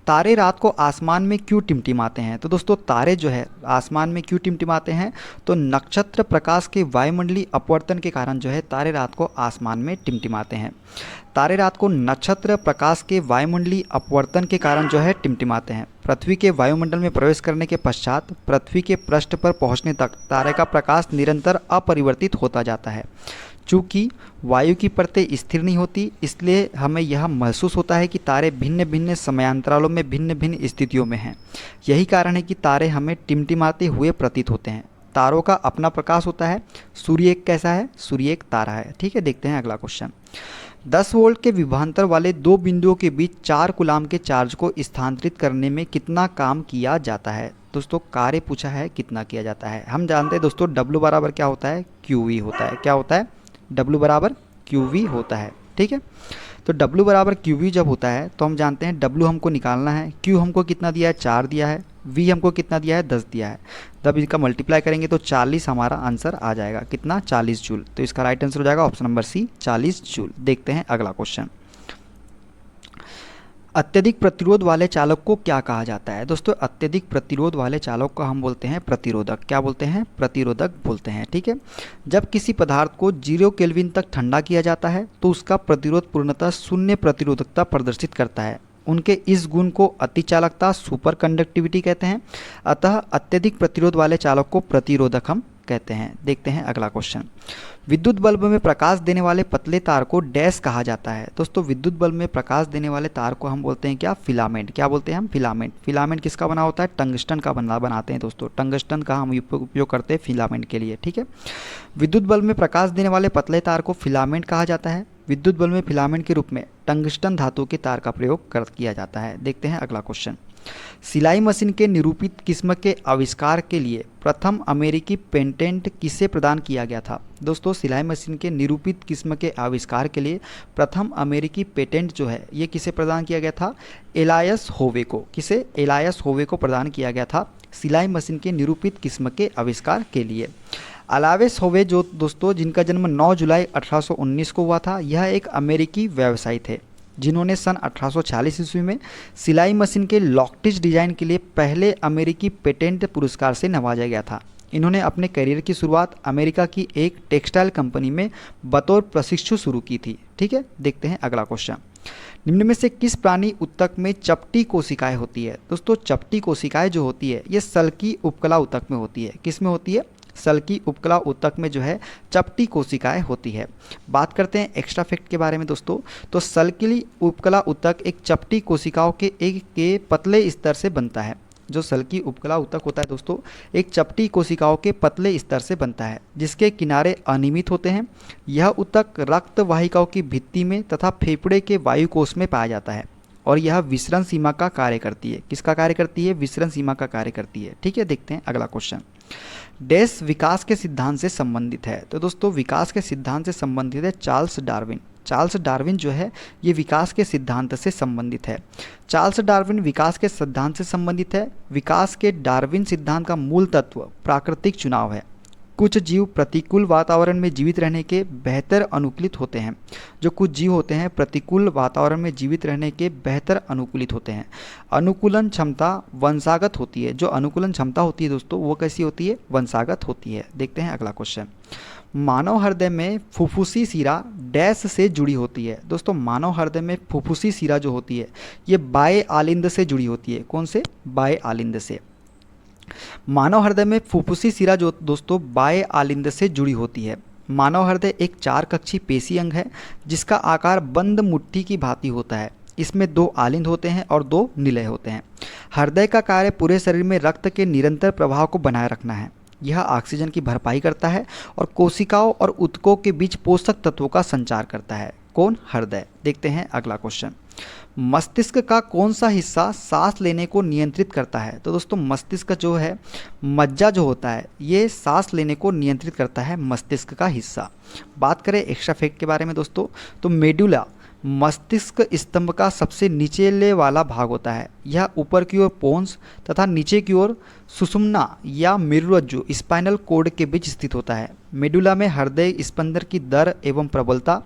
तारे रात को आसमान में क्यों टिमटिमाते हैं। तो दोस्तों तारे जो है आसमान में क्यों टिमटिमाते हैं, तो नक्षत्र प्रकाश के वायुमंडलीय अपवर्तन के कारण जो है तारे रात को आसमान में टिमटिमाते हैं। तारे रात को नक्षत्र प्रकाश के वायुमंडलीय अपवर्तन के कारण जो है टिमटिमाते हैं। पृथ्वी के वायुमंडल में प्रवेश करने के पश्चात पृथ्वी के पृष्ठ पर पहुंचने तक तारे का प्रकाश निरंतर अपरिवर्तित होता जाता है। चूँकि वायु की परतें स्थिर नहीं होती इसलिए हमें यह महसूस होता है कि तारे भिन्न भिन्न समयांतरालों में भिन्न भिन्न स्थितियों में हैं। यही कारण है कि तारे हमें टिमटिमाते हुए प्रतीत होते हैं। तारों का अपना प्रकाश होता है। सूर्य एक कैसा है, सूर्य एक तारा है। ठीक है, देखते हैं अगला क्वेश्चन। 10 वोल्ट के विभवांतर वाले दो बिंदुओं के बीच 4 कूलाम के चार्ज को स्थानांतरित करने में कितना काम किया जाता है। दोस्तों कार्य पूछा है कितना किया जाता है। हम जानते हैं दोस्तों W बराबर क्या होता है, QV होता है। क्या होता है, W बराबर QV होता है। ठीक है, तो W बराबर QV जब होता है तो हम जानते हैं W हमको निकालना है, Q हमको कितना दिया है, 4 दिया है, V हमको कितना दिया है, 10 दिया है। तब इसका मल्टीप्लाई करेंगे तो 40 हमारा आंसर आ जाएगा। कितना, 40 जूल। तो इसका राइट आंसर हो जाएगा ऑप्शन नंबर सी, 40 जूल। देखते हैं अगला क्वेश्चन। अत्यधिक प्रतिरोध वाले चालक को क्या कहा जाता है। दोस्तों अत्यधिक प्रतिरोध वाले चालक को हम बोलते हैं प्रतिरोधक। क्या बोलते हैं, प्रतिरोधक बोलते हैं। ठीक है, जब किसी पदार्थ को 0 केल्विन तक ठंडा किया जाता है तो उसका प्रतिरोध पूर्णतः शून्य प्रतिरोधकता प्रदर्शित करता है। उनके इस गुण को अतिचालकता, सुपर कंडक्टिविटी कहते हैं। अतः अत्यधिक प्रतिरोध वाले चालक को प्रतिरोधक हम कहते हैं। देखते हैं अगला क्वेश्चन। विद्युत बल्ब में प्रकाश देने वाले पतले तार को डैश कहा जाता है। दोस्तों विद्युत बल्ब में प्रकाश देने वाले तार को हम बोलते हैं क्या, फिलामेंट। क्या बोलते हैं हम, फिलामेंट। फिलामेंट किसका बना होता है, टंगस्टन का बनाते हैं दोस्तों। टंगस्टन का हम उपयोग करते हैं फिलामेंट के लिए। ठीक है, विद्युत बल्ब में प्रकाश देने वाले पतले तार को फिलामेंट कहा जाता है। विद्युत बल्ब में फिलामेंट के रूप में टंगस्टन धातु के तार का प्रयोग किया जाता है। देखते हैं अगला क्वेश्चन। सिलाई मशीन के निरूपित किस्म के आविष्कार के लिए प्रथम अमेरिकी पेटेंट किसे प्रदान किया गया था। दोस्तों सिलाई मशीन के निरूपित किस्म के आविष्कार के लिए प्रथम अमेरिकी पेटेंट जो है ये किसे प्रदान किया गया था, एलायस होवे को। किसे, एलायस होवे को प्रदान किया गया था सिलाई मशीन के निरूपित किस्म के आविष्कार के लिए। अलावेस होवे जो दोस्तों जिनका जन्म 9 जुलाई 1819 को हुआ था, यह एक अमेरिकी व्यवसायी थे जिन्होंने सन 1840 ईस्वी में सिलाई मशीन के लॉकटिज डिजाइन के लिए पहले अमेरिकी पेटेंट पुरस्कार से नवाजा गया था। इन्होंने अपने करियर की शुरुआत अमेरिका की एक टेक्सटाइल कंपनी में बतौर प्रशिक्षु शुरू की थी। ठीक है, देखते हैं अगला क्वेश्चन। निम्न में से किस प्राणी ऊतक में चपटी कोशिकाएं होती है। दोस्तों चपटी कोशिकाएं जो होती है ये सल्की उपकला ऊतक में होती है। किस में होती है, सल्की उपकला ऊतक में जो है चपटी कोशिकाएं होती है। बात करते हैं एक्स्ट्रा फैक्ट के बारे में दोस्तों, तो सल्की उपकला ऊतक एक चपटी कोशिकाओं के पतले स्तर से बनता है। जो सल्की उपकला ऊतक होता है दोस्तों एक चपटी कोशिकाओं के पतले स्तर से बनता है जिसके किनारे अनियमित होते हैं। यह ऊतक रक्त वाहिकाओं की भित्ति में तथा फेफड़े के वायुकोश में पाया जाता है और यह विसरण सीमा का कार्य करती है। किसका कार्य करती है, विसरण सीमा का कार्य करती है। ठीक है, देखते हैं अगला क्वेश्चन। डैश विकास के सिद्धांत से संबंधित है। तो दोस्तों विकास के सिद्धांत से संबंधित है चार्ल्स डार्विन। चार्ल्स डार्विन जो है ये विकास के सिद्धांत से संबंधित है। चार्ल्स डार्विन विकास के सिद्धांत से संबंधित है। विकास के डार्विन सिद्धांत का मूल तत्व प्राकृतिक चुनाव है। कुछ जीव प्रतिकूल वातावरण में जीवित रहने के बेहतर अनुकूलित होते हैं। जो कुछ जीव होते हैं प्रतिकूल वातावरण में जीवित रहने के बेहतर अनुकूलित होते हैं। अनुकूलन क्षमता वंशागत होती है। जो अनुकूलन क्षमता होती है दोस्तों वो कैसी होती है, वंशागत होती है। देखते हैं अगला क्वेश्चन। मानव हृदय में फुफ्फुसी शिरा डैश से जुड़ी होती है। दोस्तों मानव हृदय में फुफ्फुसी शिरा जो होती है ये बाएं आलिंद से जुड़ी होती है। कौन से, बाएं आलिंद से। मानव हृदय में फुफ्फुसी शिरा जो दोस्तों बाएं आलिंद से जुड़ी होती है। मानव हृदय एक 4 कक्षी पेशी अंग है जिसका आकार बंद मुट्ठी की भांति होता है। इसमें 2 आलिंद होते हैं और 2 निलय होते हैं। हृदय का कार्य पूरे शरीर में रक्त के निरंतर प्रवाह को बनाए रखना है। यह ऑक्सीजन की भरपाई करता है और कोशिकाओं और ऊतकों के बीच पोषक तत्वों का संचार करता है। कौन, हृदय। देखते हैं अगला क्वेश्चन। मस्तिष्क का कौन सा हिस्सा सांस लेने को नियंत्रित करता है। तो दोस्तों मस्तिष्क जो है मज्जा जो होता है ये सांस लेने को नियंत्रित करता है, मस्तिष्क का हिस्सा। बात करें एक्स्ट्रा फैक्ट के बारे में दोस्तों, तो मेडुला मस्तिष्क स्तंभ का सबसे निचले वाला भाग होता है। यह ऊपर की ओर पोन्स तथा नीचे की ओर सुषुम्ना या मेरुरज्जु स्पाइनल कोड के बीच स्थित होता है। मेडुला में हृदय स्पंदन की दर एवं प्रबलता,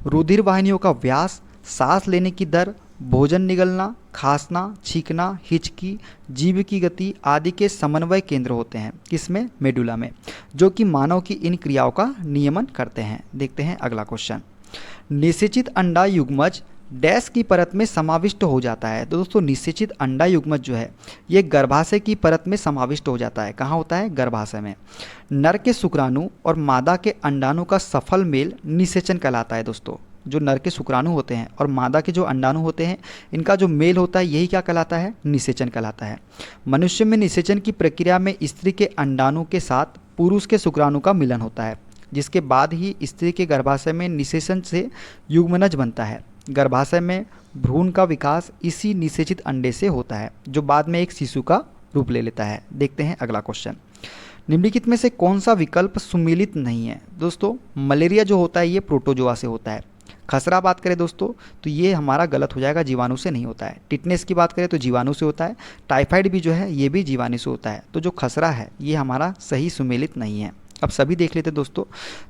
रुधिर वाहिनियों का व्यास, सांस लेने की दर, भोजन निगलना, खांसना, छींकना, हिचकी, जीभ की गति आदि के समन्वय केंद्र होते हैं। किसमें, मेडुला में, जो कि मानव की इन क्रियाओं का नियमन करते हैं। देखते हैं अगला क्वेश्चन। निषेचित अंडा युग्मज डैश की परत में समाविष्ट हो जाता है। तो दोस्तों निषेचित अंडा युग्मज जो है ये गर्भाशय की परत में समाविष्ट हो जाता है। कहाँ होता है, गर्भाशय में। नर के शुक्राणु और मादा के अंडाणु का सफल मेल निषेचन कहलाता है। दोस्तों जो नर के शुक्राणु होते हैं और मादा के जो अंडाणु होते हैं इनका जो मेल होता है यही क्या कहलाता है, निषेचन कहलाता है। मनुष्य में निषेचन की प्रक्रिया में स्त्री के अंडाणु के साथ पुरुष के शुक्राणु का मिलन होता है जिसके बाद ही स्त्री के गर्भाशय में निषेचन से युग्मनज बनता है। गर्भाशय में भ्रूण का विकास इसी निषेचित अंडे से होता है जो बाद में एक शिशु का रूप ले लेता है। देखते हैं अगला क्वेश्चन। निम्नलिखित में से कौन सा विकल्प सुमेलित नहीं है? दोस्तों मलेरिया जो होता है ये प्रोटोजोआ से होता है। खसरा बात करें दोस्तों तो ये हमारा गलत हो जाएगा, जीवाणु से नहीं होता है। टिटनेस की बात करें तो जीवाणु से होता है। टाइफाइड भी जो है ये भी जीवाणु से होता है। तो जो खसरा है ये हमारा सही सुमेलित नहीं है। अब सभी देख लेते दोस्तों।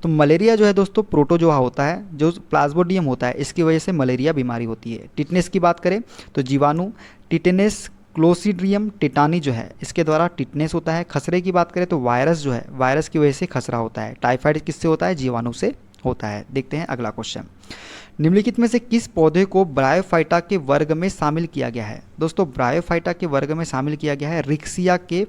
तो मलेरिया जो है दोस्तों प्रोटोजोआ होता है, जो प्लाज्मोडियम होता है, इसकी वजह से मलेरिया बीमारी होती है। टिटनेस की बात करें तो जीवाणु टिटेनस क्लोस्ट्रीडियम टिटानी जो है इसके द्वारा टिटनेस होता है। खसरे की बात करें तो वायरस जो है, वायरस की वजह से खसरा होता है। टाइफाइड किससे होता है? जीवाणु से होता है। देखते हैं अगला क्वेश्चन। निम्नलिखित में से किस पौधे को ब्रायोफाइटा के वर्ग में शामिल किया गया है? दोस्तों ब्रायोफाइटा के वर्ग में शामिल किया गया है रिक्सिया के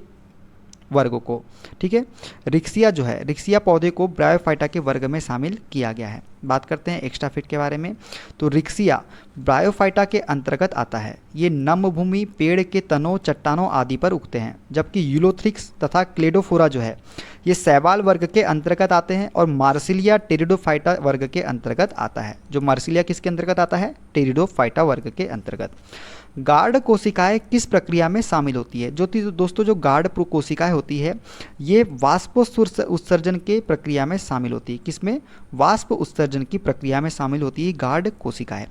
वर्ग को। ठीक है, रिक्सिया जो है, रिक्सिया पौधे को ब्रायोफाइटा के वर्ग में शामिल किया गया है। बात करते हैं एक्स्ट्रा फिट के बारे में। तो रिक्सिया ब्रायोफाइटा के अंतर्गत आता है। ये नम भूमि पेड़ के तनों, चट्टानों आदि पर उगते हैं। जबकि यूलोथ्रिक्स तथा क्लेडोफोरा जो है ये शैवाल वर्ग के अंतर्गत आते हैं और मार्सिलिया टेरिडोफाइटा वर्ग के अंतर्गत आता है। जो मार्सिलिया किसके अंतर्गत आता है? टेरिडोफाइटा वर्ग के अंतर्गत। गार्ड कोशिकाएं किस प्रक्रिया में शामिल होती है? जो दोस्तों जो गार्ड कोशिकाएं होती है ये वाष्प उत्सर्जन के प्रक्रिया में शामिल होती है। किसमें? वाष्प उत्सर्जन की प्रक्रिया में शामिल होती है गार्ड कोशिकाएं।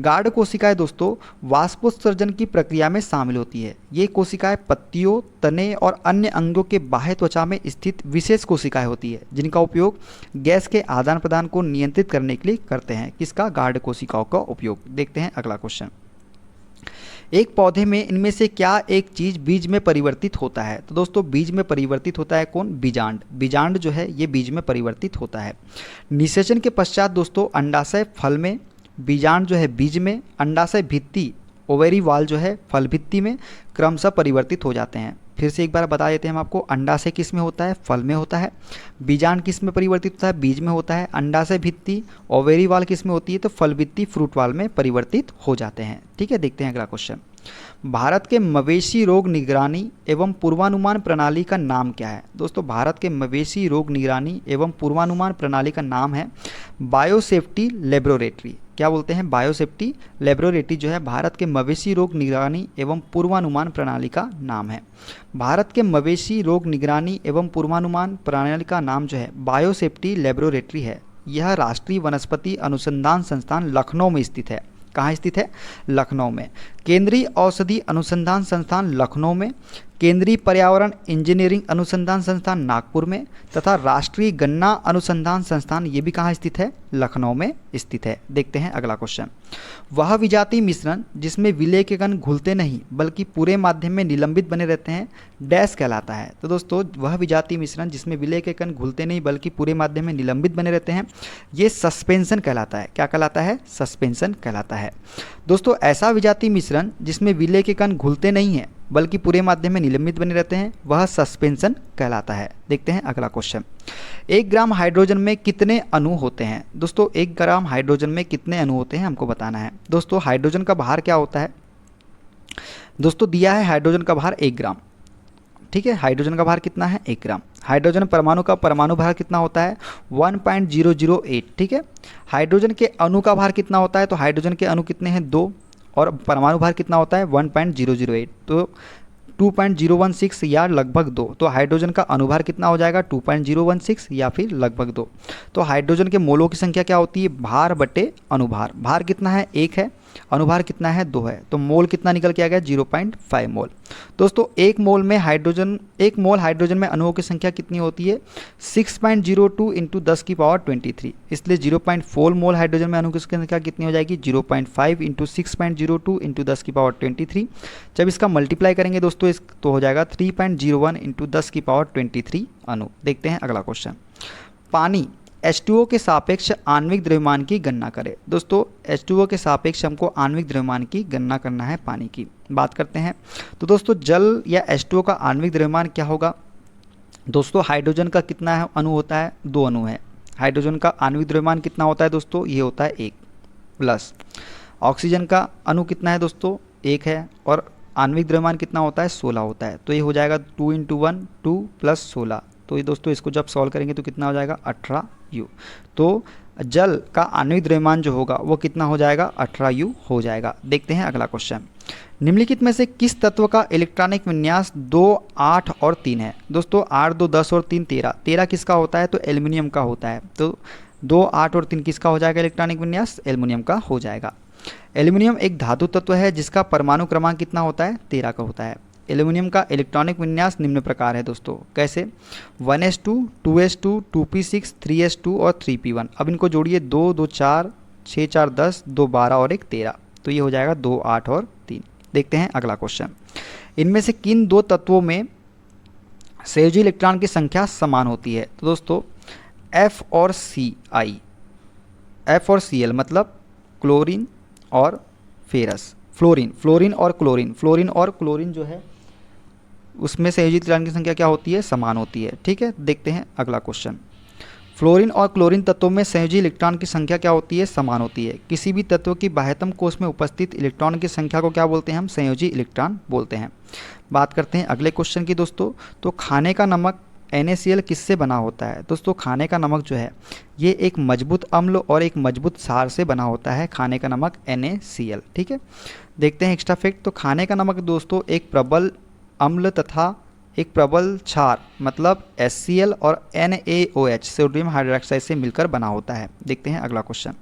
गार्ड कोशिकाएं दोस्तों वाष्पोत्सर्जन की प्रक्रिया में शामिल होती है। ये कोशिकाएं पत्तियों, तने और अन्य अंगों के बाह्य त्वचा में स्थित विशेष कोशिकाएं होती है, जिनका उपयोग गैस के आदान प्रदान को नियंत्रित करने के लिए करते हैं। किसका? गार्ड कोशिकाओं का उपयोग। देखते हैं अगला क्वेश्चन। एक पौधे में इनमें से क्या एक चीज बीज में परिवर्तित होता है? तो दोस्तों बीज में परिवर्तित होता है कौन? बीजांड। बीजांड जो है ये बीज में परिवर्तित होता है। निषेचन के पश्चात दोस्तों अंडाशय फल में, बीजांड जो है बीज में, अंडाशय भित्ति ओवेरी वाल जो है फल भित्ति में क्रमशः परिवर्तित हो जाते हैं। फिर से एक बार बता देते हैं हम आपको। अंडाशय किस में होता है? फल में होता है। बीजांड किस में परिवर्तित होता है? बीज में होता है। अंडाशय भित्ति ओवेरी वाल किस में होती है? तो फल भित्ति फ्रूट वाल में परिवर्तित हो जाते हैं। ठीक है, देखते हैं अगला क्वेश्चन। भारत के मवेशी रोग निगरानी एवं पूर्वानुमान प्रणाली का नाम क्या है? दोस्तों भारत के मवेशी रोग निगरानी एवं पूर्वानुमान प्रणाली का नाम है बायोसेफ्टी लेबोरेटरी। क्या बोलते हैं? बायोसेफ्टी लेबोरेटरी जो है भारत के मवेशी रोग निगरानी एवं पूर्वानुमान प्रणाली का नाम है। भारत के मवेशी रोग निगरानी एवं पूर्वानुमान प्रणाली का नाम जो है बायोसेफ्टी लेबोरेटरी है। यह राष्ट्रीय वनस्पति अनुसंधान संस्थान लखनऊ में स्थित है। कहाँ स्थित है? लखनऊ में। केंद्रीय औषधि अनुसंधान संस्थान लखनऊ में, केंद्रीय पर्यावरण इंजीनियरिंग अनुसंधान संस्थान नागपुर में तथा राष्ट्रीय गन्ना अनुसंधान संस्थान ये भी कहाँ स्थित है? लखनऊ में स्थित है। देखते हैं अगला क्वेश्चन। वह विजातीय मिश्रण जिसमें विलय के कण घुलते नहीं बल्कि पूरे माध्यम में निलंबित बने रहते हैं डैश कहलाता है? तो दोस्तों वह विजातीय मिश्रण जिसमें विलय के कण घुलते नहीं बल्कि पूरे माध्यम में निलंबित बने रहते हैं ये सस्पेंशन कहलाता है। क्या कहलाता है? सस्पेंशन कहलाता है। दोस्तों ऐसा विजातीय मिश्रण जिसमें विलय के कण घुलते नहीं है बल्कि पूरे माध्यम में निलंबित बने रहते हैं वह सस्पेंशन कहलाता है। देखते हैं अगला क्वेश्चन। 1 ग्राम हाइड्रोजन में कितने अणु होते हैं? दोस्तों 1 ग्राम हाइड्रोजन में कितने अणु होते हैं हमको बताना है। दोस्तों हाइड्रोजन का भार क्या होता है? दोस्तों दिया है हाइड्रोजन का भार 1 ग्राम। ठीक है, हाइड्रोजन का भार कितना है? 1 ग्राम। हाइड्रोजन परमाणु का परमाणु भार कितना होता है? 1.008। ठीक है, हाइड्रोजन के अणु का भार कितना होता है? तो हाइड्रोजन के अणु कितने हैं? 2 और परमाणु भार कितना होता है? 1.008। तो 2.016 या लगभग 2। तो हाइड्रोजन का अनुभार कितना हो जाएगा? 2.016 या फिर लगभग 2। तो हाइड्रोजन के मोलों की संख्या क्या होती है? भार बटे अनुभार। भार कितना है? 1 है। अनुभार कितना है? 2 है। तो मोल कितना निकल के आ गया? 0.5 मोल। दोस्तों 1 मोल हाइड्रोजन में अणुओं की संख्या कितनी होती है? 6.02 इंटू 10 की पावर 23। इसलिए 0.4 मोल हाइड्रोजन में अणुओं की संख्या कितनी हो जाएगी? 0.5 इंटू 6.02 इंटू 10 की पावर 23। जब इसका मल्टीप्लाई करेंगे दोस्तों तो हो जाएगा 3.01 इंटू 10 की पावर 23 अणु। देखते हैं अगला क्वेश्चन। पानी H2O के सापेक्ष आणविक द्रव्यमान की गणना करें। दोस्तों H2O के सापेक्ष हमको आणविक द्रव्यमान की गणना करना है पानी की। बात करते हैं तो दोस्तों जल या H2O का आणविक द्रव्यमान क्या होगा? दोस्तों हाइड्रोजन का कितना है अणु होता है? 2 अणु है। हाइड्रोजन का आणविक द्रव्यमान कितना होता है दोस्तों? ये होता है 1 प्लस। ऑक्सीजन का अणु कितना है दोस्तों? 1 है। और आणविक द्रव्यमान कितना होता है? 16 होता है। तो ये हो जाएगा 2 × 1 2 + 16। तो ये दोस्तों इसको जब सॉल्व करेंगे तो कितना हो जाएगा? 18U। तो जल का आणविक द्रव्यमान जो होगा वो कितना हो जाएगा, 18U हो जाएगा। देखते हैं अगला क्वेश्चन। निम्नलिखित में से किस तत्व का इलेक्ट्रॉनिक विन्यास 2, 8 और 3 है? दोस्तों 8, 2, 10 और 3 13। 13 किसका होता है? तो एल्युमिनियम का होता है। तो 2, 8 और 3 किसका हो जाएगा इलेक्ट्रॉनिक विन्यास? एल्युमिनियम का हो जाएगा। एल्युमिनियम एक धातु तत्व है जिसका परमाणु क्रमांक कितना होता है? 13 का होता है। एल्युमिनियम का इलेक्ट्रॉनिक विन्यास निम्न प्रकार है दोस्तों। कैसे? 1s2, 2s2, 2p6, 3s2 और 3p1। अब इनको जोड़िए, 2, 2, 4, 6, 4, 10, 2, 12 और 1, 13। तो ये हो जाएगा 2, 8 और 3। देखते हैं अगला क्वेश्चन। इनमें से किन दो तत्वों में संयोजी इलेक्ट्रॉन की संख्या समान होती है? तो दोस्तों F और Ci, F और Cl मतलब क्लोरीन और फेरस, फ्लोरीन और क्लोरीन जो है उसमें संयोजित इलेक्ट्रॉन की संख्या क्या होती है? समान होती है। ठीक है, देखते हैं अगला क्वेश्चन। फ्लोरीन और क्लोरीन तत्वों में संयोजी इलेक्ट्रॉन की संख्या क्या होती है? समान होती है। किसी भी तत्व की बाह्यतम कोश में उपस्थित इलेक्ट्रॉन की संख्या को क्या बोलते हैं? हम संयोजी इलेक्ट्रॉन बोलते हैं। बात करते हैं अगले क्वेश्चन की दोस्तों। तो खाने का नमक NaCl किससे बना होता है? दोस्तों खाने का नमक जो है ये एक मजबूत अम्ल और एक मजबूत क्षार से बना होता है, खाने का नमक NaCl। ठीक है, देखते हैं एक्स्ट्रा फैक्ट। तो खाने का नमक दोस्तों एक प्रबल अम्ल तथा एक प्रबल क्षार मतलब HCl और NaOH सोडियम हाइड्रोक्साइड से मिलकर बना होता है। देखते हैं अगला क्वेश्चन।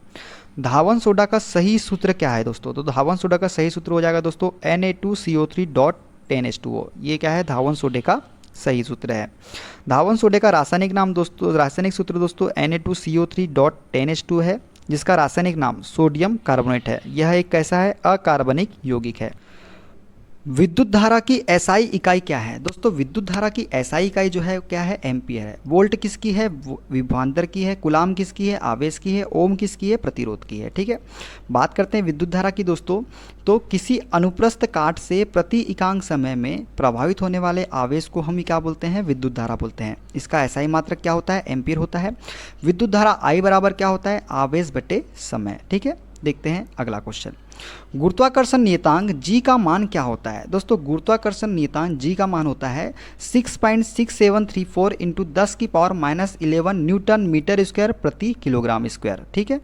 धावन सोडा का सही सूत्र क्या है दोस्तों? तो धावन सोडा का सही सूत्र हो जाएगा दोस्तों Na2CO3.10H2O। ये क्या है? धावन सोडे का सही सूत्र है। धावन सोडे का रासायनिक नाम दोस्तों, रासायनिक सूत्र दोस्तों Na2CO3.10H2 है, जिसका रासायनिक नाम सोडियम कार्बोनेट है। यह एक कैसा है? अकार्बनिक यौगिक है। विद्युत धारा की एसआई इकाई क्या है? दोस्तों विद्युत धारा की एसआई इकाई जो है क्या है? एम्पियर है। वोल्ट किसकी है? विभवांतर की है। कूलाम किसकी है? आवेश की है। ओम किसकी है? प्रतिरोध की है। ठीक है, बात करते हैं विद्युत धारा की दोस्तों। तो किसी अनुप्रस्थ काट से प्रति इकांक समय में प्रभावित होने वाले आवेश को हम क्या बोलते हैं? विद्युत धारा बोलते हैं। इसका एसआई मात्रक क्या होता है? एम्पियर होता है। विद्युत धारा आई बराबर क्या होता है? आवेश बटे समय। ठीक है, देखते हैं अगला क्वेश्चन। गुरुत्वाकर्षण नियतांक G का मान क्या होता है? दोस्तों गुरुत्वाकर्षण नियतांक G का मान होता है 6.6734 इंटू 10⁻11 न्यूटन मीटर स्क्वायर प्रति किलोग्राम स्क्वायर। ठीक है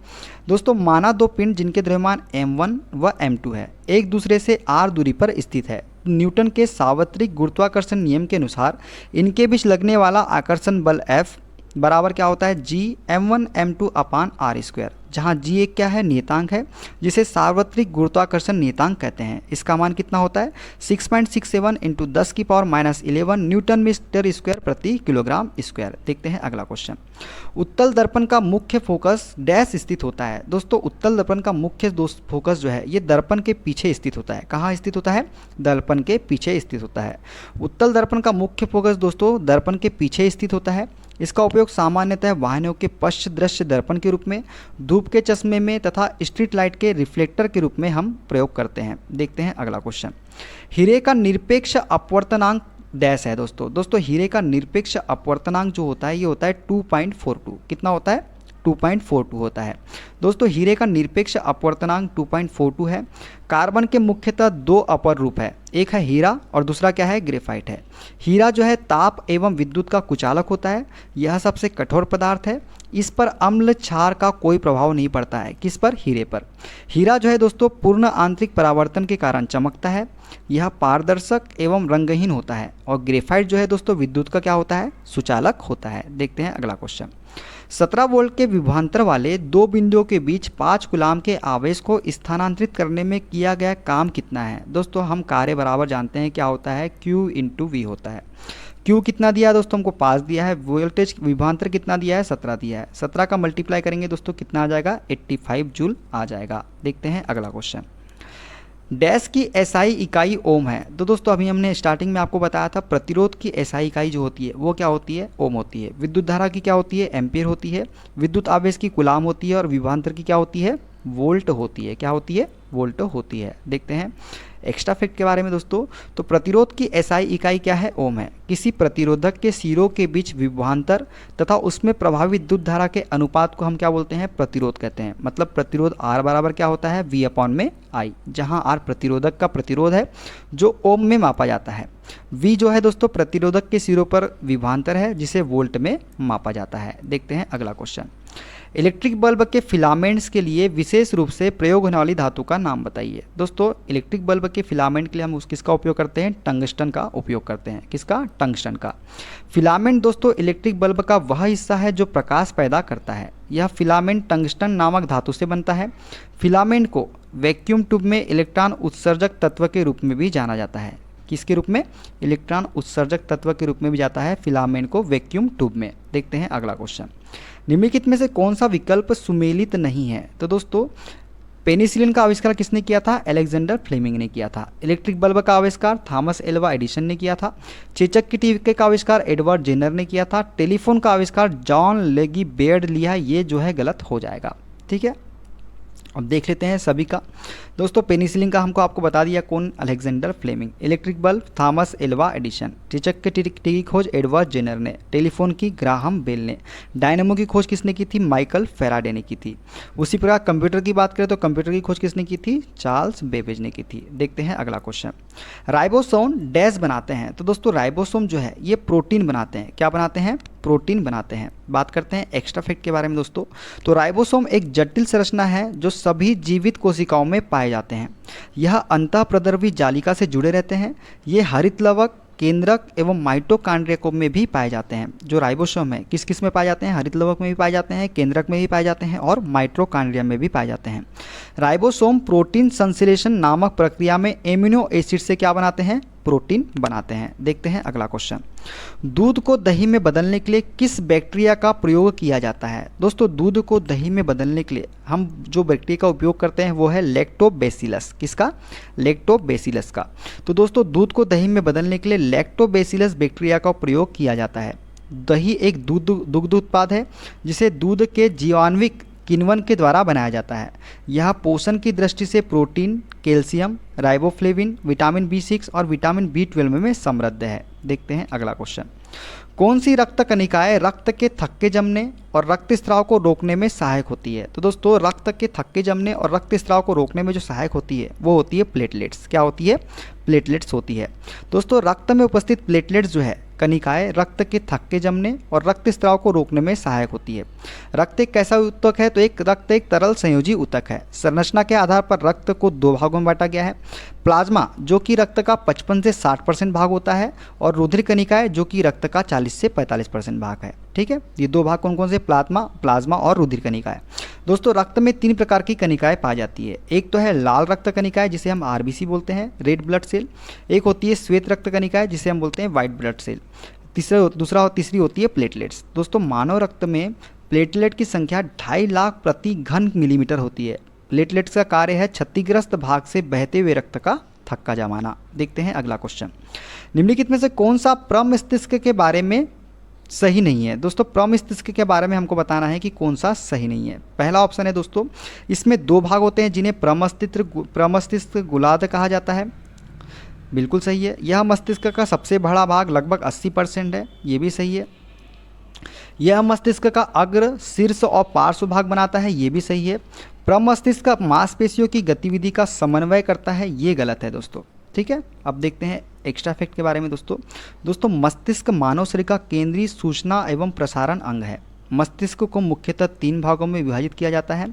दोस्तों, माना दो पिंड जिनके द्रव्यमान m1 व m2 है, एक दूसरे से r दूरी पर स्थित है। न्यूटन के सार्वत्रिक गुरुत्वाकर्षण नियम के अनुसार इनके बीच लगने वाला आकर्षण बल F बराबर क्या होता है? G m1 m2 अपान r स्क्वायर, जहाँ G एक क्या है? नियतांक है, जिसे सार्वत्रिक गुरुत्वाकर्षण नियतांक कहते हैं। इसका मान कितना होता है? 6.67 इंटू 10⁻11 न्यूटन मीटर स्क्वायर प्रति किलोग्राम स्क्वायर। देखते हैं अगला क्वेश्चन। उत्तल दर्पण का मुख्य फोकस डैश स्थित होता है? दोस्तों उत्तल दर्पण का मुख्य फोकस जो है ये दर्पण के पीछे स्थित होता है। कहाँ स्थित होता है? दर्पण के पीछे स्थित होता है। उत्तल दर्पण का मुख्य फोकस दोस्तों दर्पण के पीछे स्थित होता है। इसका उपयोग सामान्यतः वाहनों के पश्च दृश्य दर्पण के रूप में, धूप के चश्मे में तथा स्ट्रीट लाइट के रिफ्लेक्टर के रूप में हम प्रयोग करते हैं। देखते हैं अगला क्वेश्चन। हीरे का निरपेक्ष अपवर्तनांक डैश है दोस्तों हीरे का निरपेक्ष अपवर्तनांक जो होता है ये होता है 2.42। कितना होता है? 2.42 होता है। दोस्तों हीरे का निरपेक्ष अपवर्तनांक 2.42 है। कार्बन के मुख्यतः दो अपर रूप है, एक है हीरा और दूसरा क्या है? ग्रेफाइट है। हीरा जो है ताप एवं विद्युत का कुचालक होता है, यह सबसे कठोर पदार्थ है। इस पर अम्ल क्षार का कोई प्रभाव नहीं पड़ता है। किस पर? हीरे पर। हीरा जो है दोस्तों पूर्ण आंतरिक परावर्तन के कारण चमकता है, यह पारदर्शक एवं रंगहीन होता है। और ग्रेफाइट जो है दोस्तों विद्युत का क्या होता है? सुचालक होता है। देखते हैं अगला क्वेश्चन। 17 वोल्ट के विभवांतर वाले दो बिंदुओं के बीच 5 कूलाम के आवेश को स्थानांतरित करने में किया गया काम कितना है? दोस्तों हम कार्य बराबर जानते हैं क्या होता है? Q इंटू V होता है। Q कितना दिया है दोस्तों? हमको 5 दिया है। वोल्टेज विभवांतर कितना दिया है? 17 दिया है। 17 का मल्टीप्लाई करेंगे दोस्तों कितना आ जाएगा? 85 जूल आ जाएगा। देखते हैं अगला क्वेश्चन। डैश की एसआई इकाई ओम है। तो दोस्तों अभी हमने स्टार्टिंग में आपको बताया था प्रतिरोध की एसआई इकाई जो होती है वो क्या होती है? ओम होती है। विद्युत धारा की क्या होती है? एम्पियर होती है। विद्युत आवेश की कूलाम होती है और विभवांतर की क्या होती है? वोल्ट होती है। क्या होती है? वोल्ट होती है। देखते हैं एक्स्ट्रा फैक्ट के बारे में दोस्तों। तो प्रतिरोध की एसआई इकाई क्या है? ओम है। किसी प्रतिरोधक के सिरों के बीच विभवांतर तथा उसमें प्रभावित विद्युत धारा के अनुपात को हम क्या बोलते हैं? प्रतिरोध कहते हैं। मतलब प्रतिरोध R बराबर क्या होता है? V अपॉन में I, जहां R प्रतिरोधक का प्रतिरोध है जो ओम में मापा जाता है। V जो है दोस्तों प्रतिरोधक के सिरों पर विभवांतर है जिसे वोल्ट में मापा जाता है। देखते हैं अगला क्वेश्चन। इलेक्ट्रिक बल्ब के फिलामेंट्स के लिए विशेष रूप से प्रयोग होने वाली धातु का नाम बताइए। दोस्तों इलेक्ट्रिक बल्ब के फिलामेंट के लिए हम किसका उपयोग करते हैं? टंगस्टन का उपयोग करते हैं। किसका? टंगस्टन का। फिलामेंट दोस्तों इलेक्ट्रिक बल्ब का वह हिस्सा है जो प्रकाश पैदा करता है। यह फिलामेंट टंगस्टन नामक धातु से बनता है। फिलामेंट को वैक्यूम ट्यूब में इलेक्ट्रॉन उत्सर्जक तत्व के रूप में भी जाना जाता है। किसके रूप में? इलेक्ट्रॉन उत्सर्जक तत्व के रूप में भी जाता है फिलामेंट को वैक्यूम ट्यूब में। देखते हैं अगला क्वेश्चन। निम्नलिखित में से कौन सा विकल्प सुमेलित नहीं है? तो दोस्तों पेनिसिलिन का आविष्कार किसने किया था? अलेक्जेंडर फ्लेमिंग ने किया था। इलेक्ट्रिक बल्ब का आविष्कार थॉमस एल्वा एडिसन ने किया था। चेचक की टीके का आविष्कार एडवर्ड जेनर ने किया था। टेलीफोन का आविष्कार जॉन लेगी बेयर्ड लिया है। ये जो है गलत हो जाएगा। ठीक है, अब देख लेते हैं सभी का। दोस्तों पेनिसिलिन का हमको आपको बता दिया कौन? Alexander Fleming. Electric bulb Thomas Alva Edison. चेचक के टीके की खोज एडवर्ड जेनर ने। टेलीफोन की ग्राहम बेल ने। डायनेमो की खोज किसने की थी? माइकल फेराडे ने की थी। उसी प्रकार कंप्यूटर की बात करें तो कंप्यूटर की खोज किसने की थी? चार्ल्स बेबेज ने की थी। देखते हैं अगला क्वेश्चन। राइबोसोम डैश बनाते हैं। तो दोस्तों राइबोसोम जो है ये प्रोटीन बनाते हैं। क्या बनाते हैं? प्रोटीन बनाते हैं। बात करते हैं एक्स्ट्रा फैक्ट के बारे में दोस्तों। तो राइबोसोम एक जटिल संरचना है जो सभी जीवित कोशिकाओं में पाए जाते हैं। यह अंतःप्रद्रवी जालिका से जुड़े रहते हैं। ये हरित लवक, केंद्रक एवं माइटोकॉन्ड्रिया में भी पाए जाते हैं। जो राइबोसोम है किस किस में पाए जाते हैं? हरित लवक में भी पाए जाते हैं, केंद्रक में भी पाए जाते हैं और माइटोकॉन्ड्रिया में भी पाए जाते हैं। राइबोसोम प्रोटीन संश्लेषण नामक प्रक्रिया में एमिनो एसिड से क्या बनाते हैं? प्रोटीन बनाते हैं। देखते हैं अगला क्वेश्चन। दूध को दही में बदलने के लिए किस बैक्टीरिया का प्रयोग किया जाता है? दोस्तों दूध को दही में बदलने के लिए हम जो बैक्टीरिया का उपयोग करते हैं वो है लैक्टोबैसिलस। किसका? लैक्टोबैसिलस का। तो दोस्तों दूध को दही में बदलने के लिए लैक्टोबैसिलस बैक्टीरिया का प्रयोग किया जाता है। दही एक दुग्ध उत्पाद है जिसे दूध के जीवाणुविक किण्वन के द्वारा बनाया जाता है। यह पोषण की दृष्टि से protein, calcium, riboflavin, vitamin B6 और विटामिन B12 में समृद्ध है। देखते हैं अगला क्वेश्चन। कौन सी रक्त कणिकाएं रक्त के थक्के जमने और रक्तस्राव को रोकने में सहायक होती है? तो दोस्तों रक्त के थक्के जमने और रक्तस्राव को रोकने में जो सहायक होती है वो होती है प्लेटलेट्स। क्या होती है? प्लेटलेट्स होती है। दोस्तों रक्त में उपस्थित प्लेटलेट्स जो है कणिकाएं रक्त के थक्के जमने और रक्तस्राव को रोकने में सहायक होती है। रक्त एक कैसा ऊतक है? तो रक्त एक तरल संयोजी ऊतक है। संरचना के आधार पर रक्त को दो भागों में बांटा गया है। प्लाज्मा जो कि रक्त का 55 से 60% भाग होता है और रुधिर कणिकाएं जो कि रक्त का 40 से 45% भाग है। ठीक है, ये दो भाग कौन कौन से? प्लाज्मा और रुधिर कणिकाएं। दोस्तों रक्त में 3 प्रकार की कणिकाएं पाई जाती है। एक तो है लाल रक्त कणिकाएं जिसे हम RBC बोलते हैं, रेड ब्लड सेल। एक होती है श्वेत रक्त कणिकाएं जिसे हम बोलते हैं व्हाइट ब्लड सेल। तीसरी होती है प्लेटलेट्स। दोस्तों मानव रक्त में प्लेटलेट की संख्या 2.5 लाख प्रति घन मिलीमीटर होती है। प्लेटलेट्स का कार्य है क्षतिग्रस्त भाग से बहते हुए रक्त का थक्का जमाना। देखते हैं अगला क्वेश्चन। निम्नलिखित में से कौन सा प्रमस्तिष्क के बारे में सही नहीं है? दोस्तों प्रमस्तिष्क के बारे में हमको बताना है कि कौन सा सही नहीं है। पहला ऑप्शन है दोस्तों, इसमें 2 भाग होते हैं जिन्हें प्रमस्तिष्क गोलार्ध कहा जाता है। बिल्कुल सही है। यह मस्तिष्क का सबसे बड़ा भाग लगभग 80% है। ये भी सही है। यह मस्तिष्क का अग्र, शीर्ष और पार्श्व भाग बनाता है। ये भी सही है। प्रमस्तिष्क मांसपेशियों की गतिविधि का समन्वय करता है। ये गलत है दोस्तों। ठीक है, अब देखते हैं एक्स्ट्रा फैक्ट के बारे में दोस्तों मस्तिष्क मानव शरीर का केंद्रीय सूचना एवं प्रसारण अंग है। मस्तिष्क को मुख्यतः 3 भागों में विभाजित किया जाता है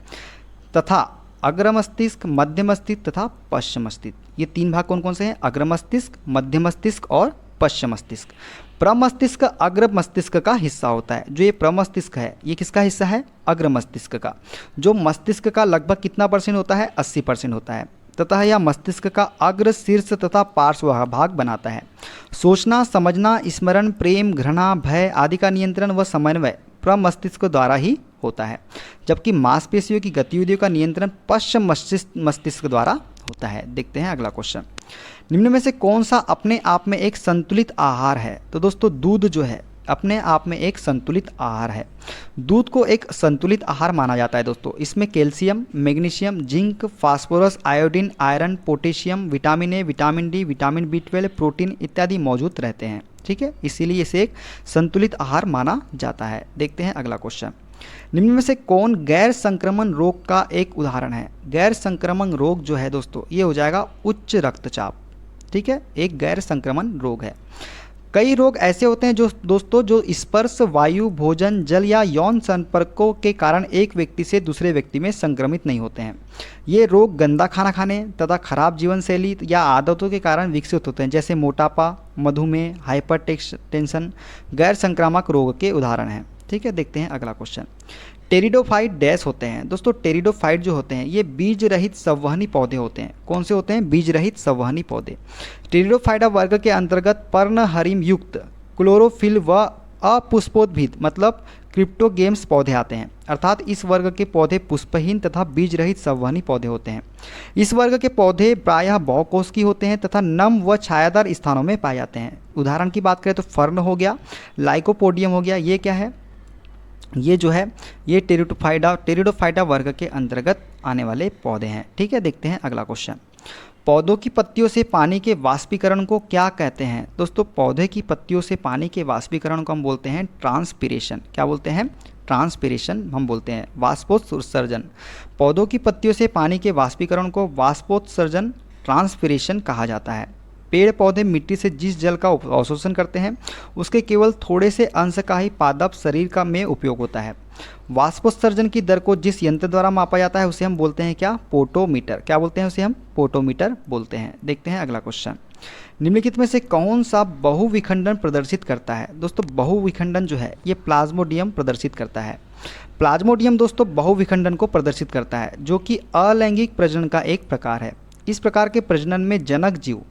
तथा अग्र मस्तिष्क, मध्य मस्तिष्क तथा पश्चिम मस्तिष्क। ये 3 भाग कौन कौन से हैं? अग्र मस्तिष्क, मध्य मस्तिष्क और पश्चिम मस्तिष्क। प्रमस्तिष्क अग्र मस्तिष्क का हिस्सा होता है। जो ये प्रमस्तिष्क है ये किसका हिस्सा है? अग्र मस्तिष्क का। जो मस्तिष्क का लगभग कितना % होता है? 80% होता है तथा यह मस्तिष्क का अग्र, शीर्ष तथा पार्श्व भाग बनाता है। सोचना, समझना, स्मरण, प्रेम, घृणा, भय आदि का नियंत्रण व समन्वय प्रमस्तिष्क द्वारा ही होता है, जबकि मांसपेशियों की गतिविधियों का नियंत्रण पश्चिम मस्तिष्क द्वारा होता है। देखते हैं अगला क्वेश्चन। निम्न में से कौन सा अपने आप में एक संतुलित आहार है? तो दोस्तों दूध जो है अपने आप में एक संतुलित आहार है। दूध को एक संतुलित आहार माना जाता है दोस्तों। इसमें calcium, magnesium, zinc, phosphorus, iodine, iron, potassium, vitamin A, vitamin D, vitamin B12, protein इत्यादि मौजूद रहते हैं। ठीक है, इसीलिए इसे एक संतुलित आहार माना जाता है। देखते हैं अगला क्वेश्चन। निम्न में से कौन गैर संक्रमण रोग का एक उदाहरण है? गैर संक्रमण रोग जो है दोस्तों ये हो जाएगा उच्च रक्तचाप। ठीक है, एक गैर संक्रमण रोग है। कई रोग ऐसे होते हैं जो दोस्तों जो स्पर्श, वायु, भोजन, जल या यौन संपर्कों के कारण एक व्यक्ति से दूसरे व्यक्ति में संक्रमित नहीं होते हैं। ये रोग गंदा खाना खाने तथा खराब जीवन शैली या आदतों के कारण विकसित होते हैं, जैसे मोटापा, मधुमेह, हाइपरटेंशन गैर संक्रामक रोग के उदाहरण हैं। ठीक है, देखते हैं अगला क्वेश्चन। टेरिडोफाइट डैश होते हैं। दोस्तों टेरिडोफाइट जो होते हैं ये बीज रहित संवहनी पौधे होते हैं। कौन से होते हैं? बीज रहित संवहनी पौधे। टेरिडोफाइटा वर्ग के अंतर्गत पर्णहरिम युक्त क्लोरोफिल व अपुष्पोद्भिद मतलब क्रिप्टोगेम्स पौधे आते हैं, अर्थात इस वर्ग के पौधे पुष्पहीन तथा बीज रहित संवहनी पौधे होते हैं। इस वर्ग के पौधे प्रायः बहुकोशिकीय होते हैं तथा नम व छायादार स्थानों में पाए जाते हैं। उदाहरण की बात करें तो फर्न हो गया, लाइकोपोडियम हो गया, ये क्या है? ये जो है ये टेरिडोफाइटा वर्ग के अंतर्गत आने वाले पौधे हैं। ठीक है, देखते हैं अगला क्वेश्चन। पौधों की पत्तियों से पानी के वाष्पीकरण को क्या कहते हैं? दोस्तों पौधे की पत्तियों से पानी के वाष्पीकरण को हम बोलते हैं ट्रांसपीरेशन। क्या बोलते हैं? ट्रांसपीरेशन हम बोलते हैं। वाष्पोत्सर्जन, पौधों की पत्तियों से पानी के वाष्पीकरण को वाष्पोत्सर्जन ट्रांसपीरेशन कहा जाता है। पेड़ पौधे मिट्टी से जिस जल का अवशोषण करते हैं उसके केवल थोड़े से अंश का ही पादप शरीर का में उपयोग होता है। वाष्पोत्सर्जन की दर को जिस यंत्र द्वारा मापा जाता है उसे हम बोलते हैं क्या? पोटोमीटर। क्या बोलते हैं उसे? हम पोटोमीटर बोलते हैं। देखते हैं अगला क्वेश्चन। निम्नलिखित में से कौन सा बहुविखंडन प्रदर्शित करता है? दोस्तों बहुविखंडन जो है ये प्लाज्मोडियम प्रदर्शित करता है। प्लाज्मोडियम दोस्तों बहुविखंडन को प्रदर्शित करता है जो कि अलैंगिक प्रजनन का एक प्रकार है। इस प्रकार के प्रजनन में जनक जीव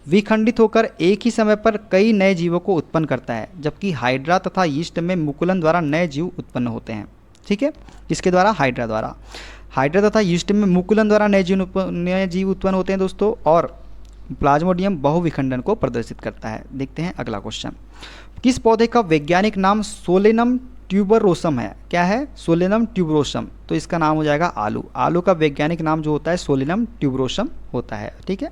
विखंडित होकर एक ही समय पर कई नए जीवों को उत्पन्न करता है, जबकि हाइड्रा तथा यीस्ट में मुकुलन द्वारा नए जीव उत्पन्न होते हैं। ठीक है, किसके द्वारा? हाइड्रा द्वारा। हाइड्रा तथा यीस्ट में मुकुलन द्वारा नए जीव उत्पन्न होते हैं दोस्तों, और प्लाज्मोडियम बहुविखंडन को प्रदर्शित करता है। देखते हैं अगला क्वेश्चन। किस पौधे का वैज्ञानिक नाम सोलेनम ट्यूबरोसम है? क्या है? Solanum tuberosum. तो इसका नाम हो जाएगा आलू। आलू का वैज्ञानिक नाम जो होता है सोलेनम ट्यूबरोसम होता है। ठीक है,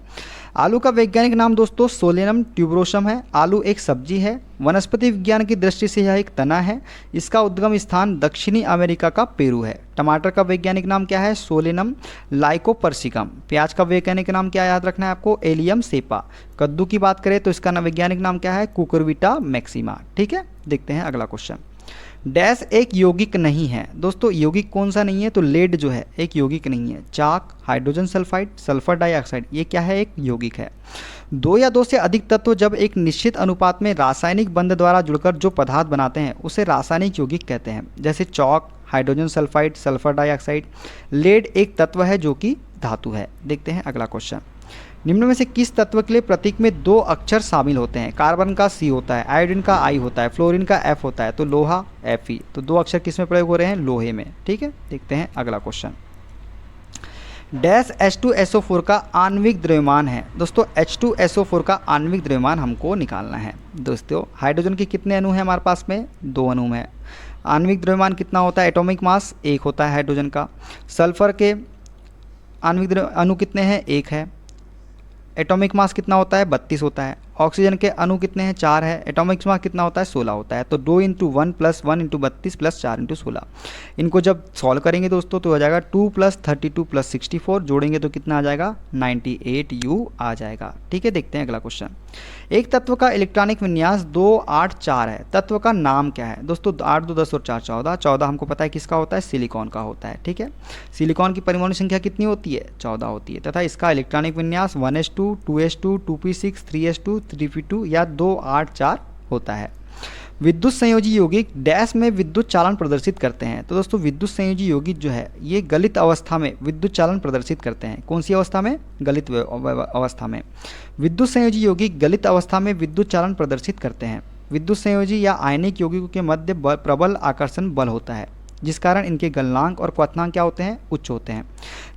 आलू का वैज्ञानिक नाम दोस्तों सोलेनम ट्यूबरोसम है। आलू एक सब्जी है। वनस्पति विज्ञान की दृष्टि से यह एक तना है। इसका उद्गम स्थान दक्षिणी अमेरिका का पेरू है। टमाटर का वैज्ञानिक नाम क्या है? Solanum lycopersicum. प्याज का वैज्ञानिक नाम क्या याद रखना है आपको? Allium cepa. कद्दू की बात करें तो इसका वैज्ञानिक नाम क्या है? कुकुरविटा मैक्सिमा। ठीक है, देखते हैं अगला क्वेश्चन। डैश एक यौगिक नहीं है। दोस्तों यौगिक कौन सा नहीं है? तो लेड जो है एक यौगिक नहीं है। चाक, हाइड्रोजन सल्फाइड, सल्फर डाइऑक्साइड ये क्या है? एक यौगिक है। दो या दो से अधिक तत्व जब एक निश्चित अनुपात में रासायनिक बंध द्वारा जुड़कर जो पदार्थ बनाते हैं उसे रासायनिक यौगिक कहते हैं, जैसे chalk, hydrogen sulphide, sulphur dioxide. Lead एक तत्व है जो कि धातु है। देखते हैं अगला क्वेश्चन। निम्न में से किस तत्व के लिए प्रतीक में दो अक्षर शामिल होते हैं? कार्बन का C होता है, आयोडीन का I होता है, फ्लोरीन का F होता है, तो लोहा Fe। तो दो अक्षर किस में प्रयोग हो रहे हैं? लोहे में। ठीक है, देखते हैं अगला क्वेश्चन। डैश H2SO4 का आणविक द्रव्यमान है। दोस्तों H2SO4 का आणविक द्रव्यमान हमको निकालना है। दोस्तों हाइड्रोजन के कितने अणु हैं हमारे पास में? 2 अणु हैं। आणविक द्रव्यमान कितना होता है? एटॉमिक मास 1 होता है हाइड्रोजन का। सल्फर के आणविक अणु कितने हैं? 1 है। एटॉमिक मास कितना होता है? 32 होता है। ऑक्सीजन के अणु कितने हैं? 4 है। एटॉमिक मास कितना होता है? 16 होता है। तो 2 × 1 + 1 × 32 + 4 × 16। इनको जब सॉल्व करेंगे दोस्तों तो हो जाएगा 2 + 32 + 64, जोड़ेंगे तो कितना आ जाएगा? 98U आ जाएगा। ठीक है, देखते हैं अगला क्वेश्चन। एक तत्व का इलेक्ट्रॉनिक विन्यास 2 8 4 है। तत्व का नाम क्या है? दोस्तों 8 2 10 और 4 14। 14 हमको पता है किसका होता है? सिलिकॉन का होता है। ठीक है, सिलिकॉन की परमाणु संख्या कितनी होती है? 14 होती है तथा इसका इलेक्ट्रॉनिक विन्यास 1s2 2s2 2p6 3s2 3p2 या 2 8 4 होता है। विद्युत संयोजी यौगिक डैश में विद्युत चालन प्रदर्शित करते हैं। तो दोस्तों विद्युत संयोजी यौगिक जो है ये गलित अवस्था में विद्युत चालन प्रदर्शित करते हैं। कौन सी अवस्था में? गलित अवस्था में। विद्युत संयोजी यौगिक गलित अवस्था में विद्युत चालन प्रदर्शित करते हैं। विद्युत संयोजी या आयनिक यौगिकों के मध्य प्रबल आकर्षण बल होता है, जिस कारण इनके गलनांक और क्वथनांक क्या होते हैं? उच्च होते हैं।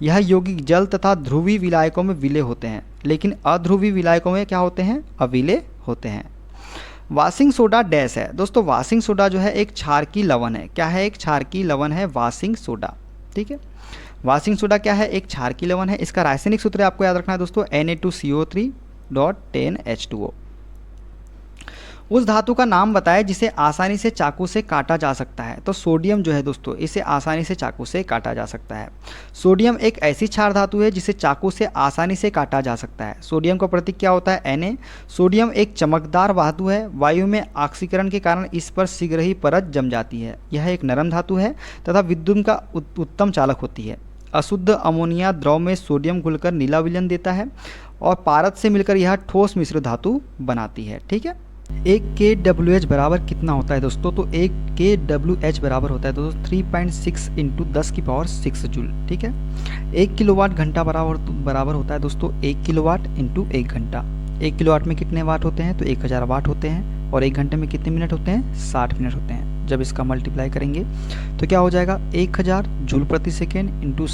यह यौगिक जल तथा ध्रुवीय विलायकों में विलय होते हैं, लेकिन अध्रुवीय विलायकों में क्या होते हैं? अविलय होते हैं। वाशिंग सोडा डैश है। दोस्तों वाशिंग सोडा जो है एक क्षारकीय लवण है। क्या है? एक क्षारकीय लवण है वाशिंग सोडा। ठीक है, वाशिंग सोडा क्या है? एक क्षारकीय लवण है। इसका रासायनिक सूत्र आपको याद रखना है दोस्तों Na2CO3.10H2O। उस धातु का नाम बताएं जिसे आसानी से चाकू से काटा जा सकता है। तो सोडियम जो है दोस्तों, इसे आसानी से चाकू से काटा जा सकता है। सोडियम एक ऐसी क्षार धातु है जिसे चाकू से आसानी से काटा जा सकता है। सोडियम का प्रतीक क्या होता है? Na। सोडियम एक चमकदार धातु है, वायु में ऑक्सीकरण के कारण इस पर शीघ्र ही परत जम जाती है। यह एक नरम धातु है तथा विद्युत का उत्तम चालक होती है। अशुद्ध अमोनिया द्रव में सोडियम घुलकर नीला विलयन देता है और पारद से मिलकर यह ठोस मिश्र धातु बनाती है। ठीक है, एक kWh बराबर कितना होता है दोस्तों? तो एक kWh बराबर होता है दोस्तों 3.6 इंटू 10⁶ जूल। ठीक है, 1 किलोवाट घंटा बराबर होता है दोस्तों 1 किलोवाट इंटू 1 घंटा। 1 किलोवाट में कितने वाट होते हैं? तो 1000 वाट होते हैं। और 1 घंटे में कितने मिनट होते हैं? 60 मिनट होते हैं। जब इसका मल्टीप्लाई करेंगे तो क्या हो जाएगा? 1000 जूल प्रति सेकेंड इंटू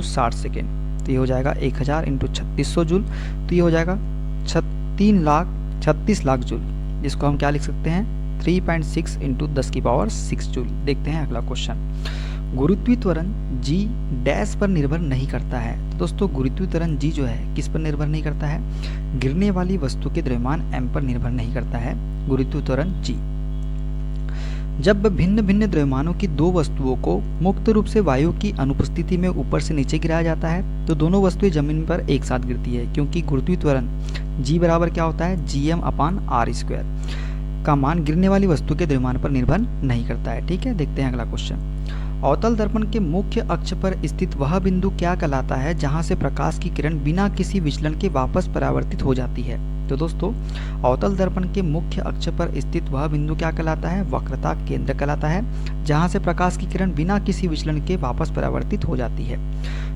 60 सेकेंड। तो ये हो जाएगा 1000 इंटू 3600 जूल। तो ये हो जाएगा 36 लाख जूल, जिसको हम क्या लिख सकते हैं? 3.6 इंटू 10⁶ जूल। देखते हैं अगला क्वेश्चन। गुरुत्वीय त्वरण G डैश पर निर्भर नहीं करता है। तो दोस्तों गुरुत्वीय त्वरण G जो है किस पर निर्भर नहीं करता है? गिरने वाली वस्तु के द्रव्यमान m पर निर्भर नहीं करता है गुरुत्वीय त्वरण G। जब भिन्न भिन्न द्रव्यमानों की दो वस्तुओं को मुक्त रूप से वायु की अनुपस्थिति में ऊपर से नीचे गिराया जाता है तो दोनों वस्तुएं जमीन पर एक साथ गिरती है, क्योंकि गुरुत्वीय त्वरण G बराबर क्या होता है? Gm/r² का मान गिरने वाली वस्तु के द्रव्यमान पर निर्भर नहीं करता है। ठीक है, देखते हैं अगला क्वेश्चन। अवतल दर्पण के मुख्य अक्ष पर स्थित वह बिंदु क्या कहलाता है जहां से प्रकाश की किरण बिना किसी विचलन के वापस परावर्तित हो जाती है? तो दोस्तों अवतल दर्पण के मुख्य अक्ष पर स्थित वह बिंदु क्या कहलाता है? वक्रता केंद्र कहलाता है, जहां से प्रकाश की किरण बिना किसी विचलन के वापस परावर्तित हो जाती है।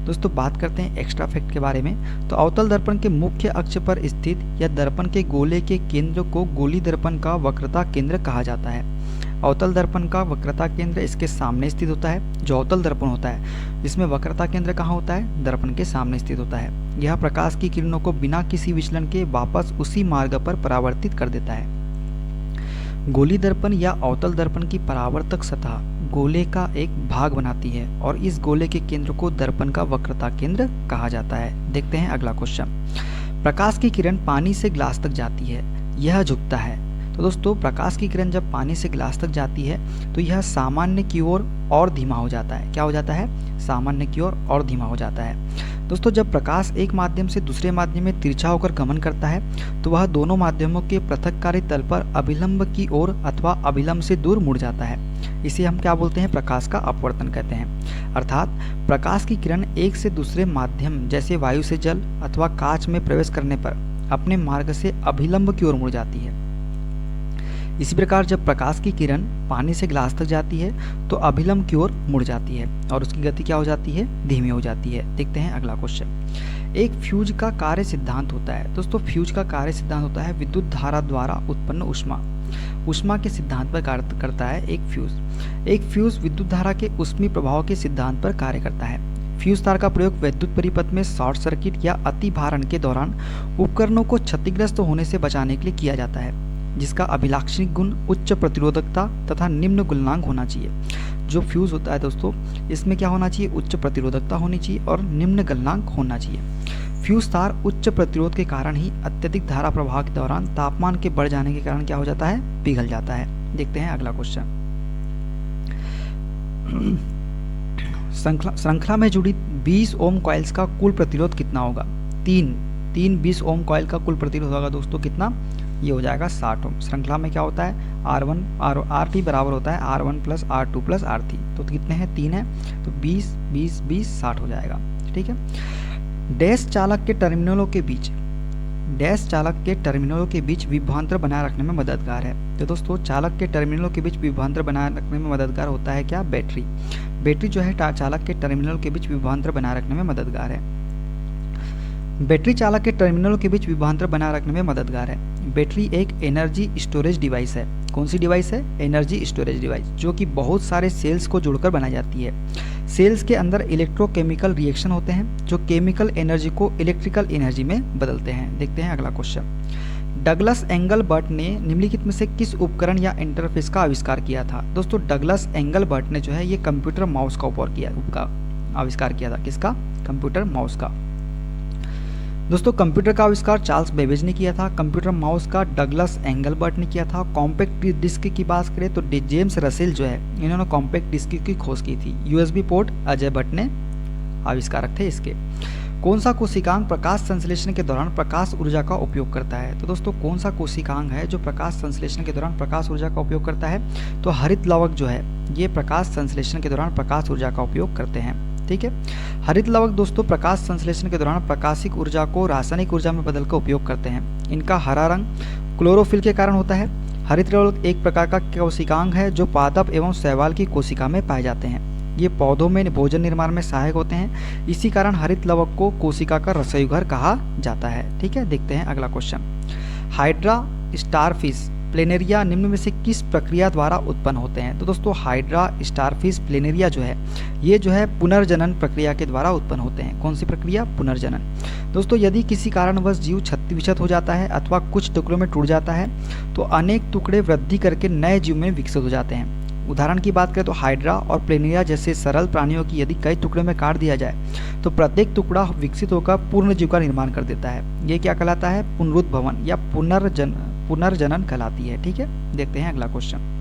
दोस्तों बात करते हैं एक्स्ट्रा फैक्ट के बारे में। तो अवतल दर्पण के मुख्य अक्ष पर स्थित या दर्पण के गोले के केंद्र को गोली दर्पण का वक्रता केंद्र कहा जाता है। अवतल दर्पण का वक्रता केंद्र इसके सामने स्थित होता है। जो अवतल दर्पण होता है इसमें वक्रता केंद्र कहाँ होता है? दर्पण के सामने स्थित होता है। यह प्रकाश की किरणों को बिना किसी विचलन के वापस उसी मार्ग पर परावर्तित कर देता है। गोली दर्पण या अवतल दर्पण की परावर्तक सतह गोले का एक भाग बनाती है और इस गोले के केंद्र को दर्पण का वक्रता केंद्र कहा जाता है। देखते हैं अगला क्वेश्चन। प्रकाश की किरण पानी से ग्लास तक जाती है, यह झुकता है। तो दोस्तों प्रकाश की किरण जब पानी से ग्लास तक जाती है तो यह सामान्य की ओर और धीमा हो जाता है। क्या हो जाता है? सामान्य की ओर और धीमा हो जाता है। दोस्तों जब प्रकाश एक माध्यम से दूसरे माध्यम में तिरछा होकर गमन करता है तो वह दोनों माध्यमों के पृथककारी तल पर अभिलंब की ओर अथवा अभिलंब से दूर मुड़ जाता है। इसे हम क्या बोलते हैं? प्रकाश का अपवर्तन कहते हैं। अर्थात प्रकाश की किरण एक से दूसरे माध्यम जैसे वायु से जल अथवा कांच में प्रवेश करने पर अपने मार्ग से अभिलंब की ओर मुड़ जाती है। इसी प्रकार जब प्रकाश की किरण पानी से ग्लास तक जाती है तो अभिलंब की ओर मुड़ जाती है और उसकी गति क्या हो जाती है? धीमी हो जाती है। देखते हैं अगला क्वेश्चन। एक फ्यूज का कार्य सिद्धांत होता है। दोस्तों फ्यूज का कार्य सिद्धांत होता है विद्युत धारा द्वारा उत्पन्न ऊष्मा के सिद्धांत पर कार्य करता है एक फ्यूज विद्युत धारा के ऊष्मीय प्रभाव के सिद्धांत पर कार्य करता है। फ्यूज तार का प्रयोग विद्युत परिपथ में शॉर्ट सर्किट या अति भारण के दौरान उपकरणों को क्षतिग्रस्त होने से बचाने के लिए किया जाता है, जिसका अभिलाक्षणिक गुण उच्च प्रतिरोधकता तथा निम्न गलनांक होना चाहिए। जो फ्यूज होता है दोस्तों इसमें क्या होना चाहिए? उच्च प्रतिरोधकता होनी चाहिए और निम्न गलनांक होना चाहिए। फ्यूज तार उच्च प्रतिरोध के कारण ही अत्यधिक धारा प्रवाह के दौरान तापमान के बढ़ जाने के कारण क्या हो जाता है? पिघल जाता है। देखते हैं अगला क्वेश्चन। श्रृंखला में जुड़ी 20 ओम कॉइल्स का कुल प्रतिरोध कितना होगा? 20 ओम कॉइल का कुल प्रतिरोध होगा दोस्तों कितना? ये हो जाएगा 60 ओम। श्रृंखला में क्या होता है? RT बराबर होता है R1 plus R2 plus R3। तो कितने हैं? 3 है, तो 20 60 हो जाएगा। ठीक है। डैश चालक के टर्मिनलों के बीच विभवांतर बनाए रखने में मददगार है। तो दोस्तों चालक के टर्मिनलों के बीच विभवांतर बनाए रखने में मददगार होता है क्या? बैटरी जो है चालक के टर्मिनलों के बीच विभवांतर बनाए रखने में मददगार है। बैटरी चालक के टर्मिनलों के बीच विभवांतर बनाए रखने में मददगार है। बैटरी एक एनर्जी स्टोरेज डिवाइस है। कौन सी डिवाइस है? एनर्जी स्टोरेज डिवाइस, जो कि बहुत सारे सेल्स को जोड़कर बनाई जाती है। सेल्स के अंदर इलेक्ट्रोकेमिकल रिएक्शन होते हैं जो केमिकल एनर्जी को इलेक्ट्रिकल एनर्जी में बदलते हैं। देखते हैं अगला क्वेश्चन। डगलस एंगलबर्ट ने निम्नलिखित में से किस उपकरण या इंटरफेस का आविष्कार किया था? दोस्तों डगलस एंगलबर्ट ने जो है ये कंप्यूटर माउस का आविष्कार किया था। किसका? कंप्यूटर माउस का। दोस्तों कंप्यूटर का आविष्कार चार्ल्स बेबेज ने किया था। कंप्यूटर माउस का डगलस एंगलबर्ट ने किया था। कॉम्पैक्ट डिस्क की बात करें तो जेम्स रसेल जो है इन्होंने कॉम्पैक्ट डिस्क की खोज की थी। यूएसबी पोर्ट अजय भट्ट ने आविष्कारक थे इसके। कौन सा कोशिकांग प्रकाश संश्लेषण के दौरान प्रकाश ऊर्जा का उपयोग करता है? तो दोस्तों कौन सा कोशिकांग है जो प्रकाश संश्लेषण के दौरान प्रकाश ऊर्जा का उपयोग करता है? तो हरित लवक जो है ये प्रकाश संश्लेषण के दौरान प्रकाश ऊर्जा का उपयोग करते हैं। ठीक है, हरित लवक दोस्तों प्रकाश संश्लेषण के दौरान प्रकाशिक ऊर्जा को रासायनिक ऊर्जा में बदलकर उपयोग करते हैं। इनका हरा रंग क्लोरोफिल के कारण होता है। हरित लवक एक प्रकार का कोशिकांग है जो पादप एवं शैवाल की कोशिका में पाए जाते हैं। ये पौधों में भोजन निर्माण में सहायक होते हैं। इसी कारण हरित लवक को कोशिका का रसोई घर कहा जाता है। ठीक है, देखते हैं अगला क्वेश्चन। हाइड्रा, स्टारफिश, प्लेनेरिया निम्न में से किस प्रक्रिया द्वारा उत्पन्न होते हैं? तो दोस्तों हाइड्रा, स्टारफिश, प्लेनेरिया जो है ये जो है पुनर्जनन प्रक्रिया के द्वारा उत्पन्न होते हैं। कौन सी प्रक्रिया? पुनर्जनन। दोस्तों यदि किसी कारणवश जीव क्षत हो जाता है अथवा कुछ टुकड़ों में टूट जाता है तो अनेक टुकड़े वृद्धि करके नए जीव में विकसित हो जाते हैं। उदाहरण की बात करें तो हाइड्रा और प्लेनेरिया जैसे सरल प्राणियों की यदि कई टुकड़ों में काट दिया जाए तो प्रत्येक टुकड़ा विकसित होकर पूर्ण जीव का निर्माण कर देता है। ये क्या कहलाता है? पुनरुद्भवन या पुनर्जनन कहलाती है। ठीक है, देखते हैं अगला क्वेश्चन।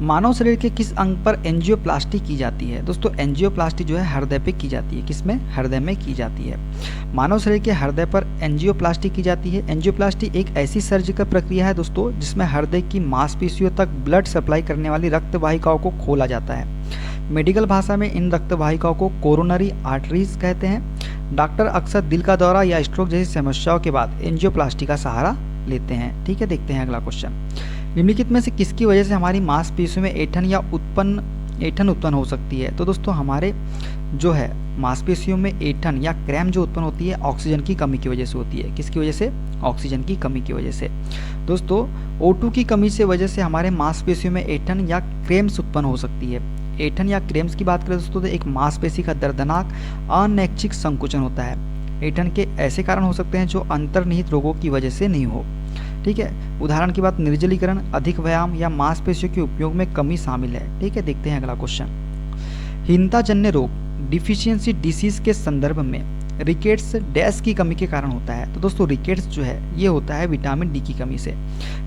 मानव शरीर के किस अंग पर एंजियोप्लास्टी की जाती है? दोस्तों एंजियोप्लास्टी जो है हृदय पे की जाती है। किसमें? हृदय में की जाती है। मानव शरीर के हृदय पर एंजियोप्लास्टी की जाती है। एंजियोप्लास्टी एक ऐसी सर्जिकल प्रक्रिया है दोस्तों जिसमें हृदय की मांसपेशियों तक ब्लड सप्लाई करने वाली रक्त वाहिकाओं को खोला जाता है। मेडिकल भाषा में इन रक्त वाहिकाओं को कोरोनरी आर्टरीज कहते हैं। डॉक्टर अक्सर दिल का दौरा या स्ट्रोक जैसी समस्याओं के बाद एंजियोप्लास्टी का सहारा लेते हैं। ठीक है, देखते हैं अगला क्वेश्चन। निम्नलिखित में से किसकी वजह से हमारी मांसपेशियों में ऐंठन उत्पन्न हो सकती है? तो दोस्तों हमारे जो है मांसपेशियों में ऐंठन या क्रैम्प जो उत्पन्न होती है ऑक्सीजन की कमी की वजह से होती है। किसकी वजह से? ऑक्सीजन की कमी की वजह से। दोस्तों O2 की कमी से वजह से हमारे मांसपेशियों में ऐंठन या क्रैम्प्स उत्पन्न हो सकती है। ऐंठन या क्रैम्प्स की बात करें दोस्तों तो एक मांसपेशी का दर्दनाक अनैच्छिक संकुचन होता है। ऐंठन के ऐसे कारण हो सकते हैं जो अंतर्निहित रोगों की वजह से नहीं हो। ठीक है, उदाहरण की बात निर्जलीकरण, अधिक व्यायाम या मांसपेशियों के उपयोग में कमी शामिल है। ठीक है, देखते हैं अगला क्वेश्चन। हीनताजन्य रोग डिफिशियंसी डिसीज के संदर्भ में रिकेट्स डैश की कमी के कारण होता है? तो दोस्तों रिकेट्स जो है ये होता है विटामिन डी की कमी से।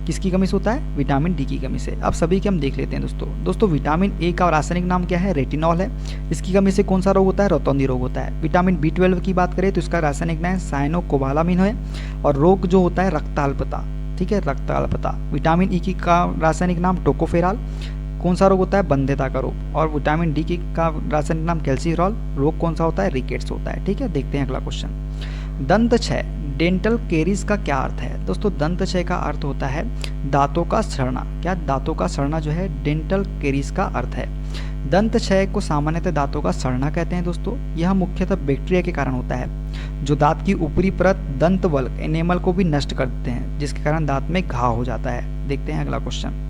किसकी कमी से होता है? विटामिन डी की कमी से। अब सभी के हम देख लेते हैं दोस्तों विटामिन ए का रासायनिक नाम क्या है? रेटिनॉल है। इसकी कमी से कौन सा रोग होता है? रोतौंधी रोग होता है। विटामिन B12 की बात करें तो इसका रासायनिक नाम साइनोकोबालामिन है और रोग जो होता है रक्ताल्पता। ठीक है, रक्ताल्पता। विटामिन ई की का रासायनिक नाम टोकोफेराल। कौन सा रोग होता है? बंध्यता का रोग। और विटामिन डी की का रासायनिक नाम कैल्सिफेरॉल। रोग कौन सा होता है? रिकेट्स होता है। ठीक है, देखते हैं अगला क्वेश्चन। दंत क्षय डेंटल केरीज का क्या अर्थ है? दोस्तों दंत क्षय का अर्थ होता है दांतों का सड़ना। क्या? दांतों का सड़ना जो है डेंटल केरीज का अर्थ है। दंत क्षय को सामान्यतः दांतों का सड़ना कहते हैं दोस्तों। यह मुख्यतः बैक्टीरिया के कारण होता है जो दांत की ऊपरी परत दंत वल्क एनेमल को भी नष्ट कर देते हैं जिसके कारण दांत में घाव हो जाता है। देखते हैं अगला क्वेश्चन।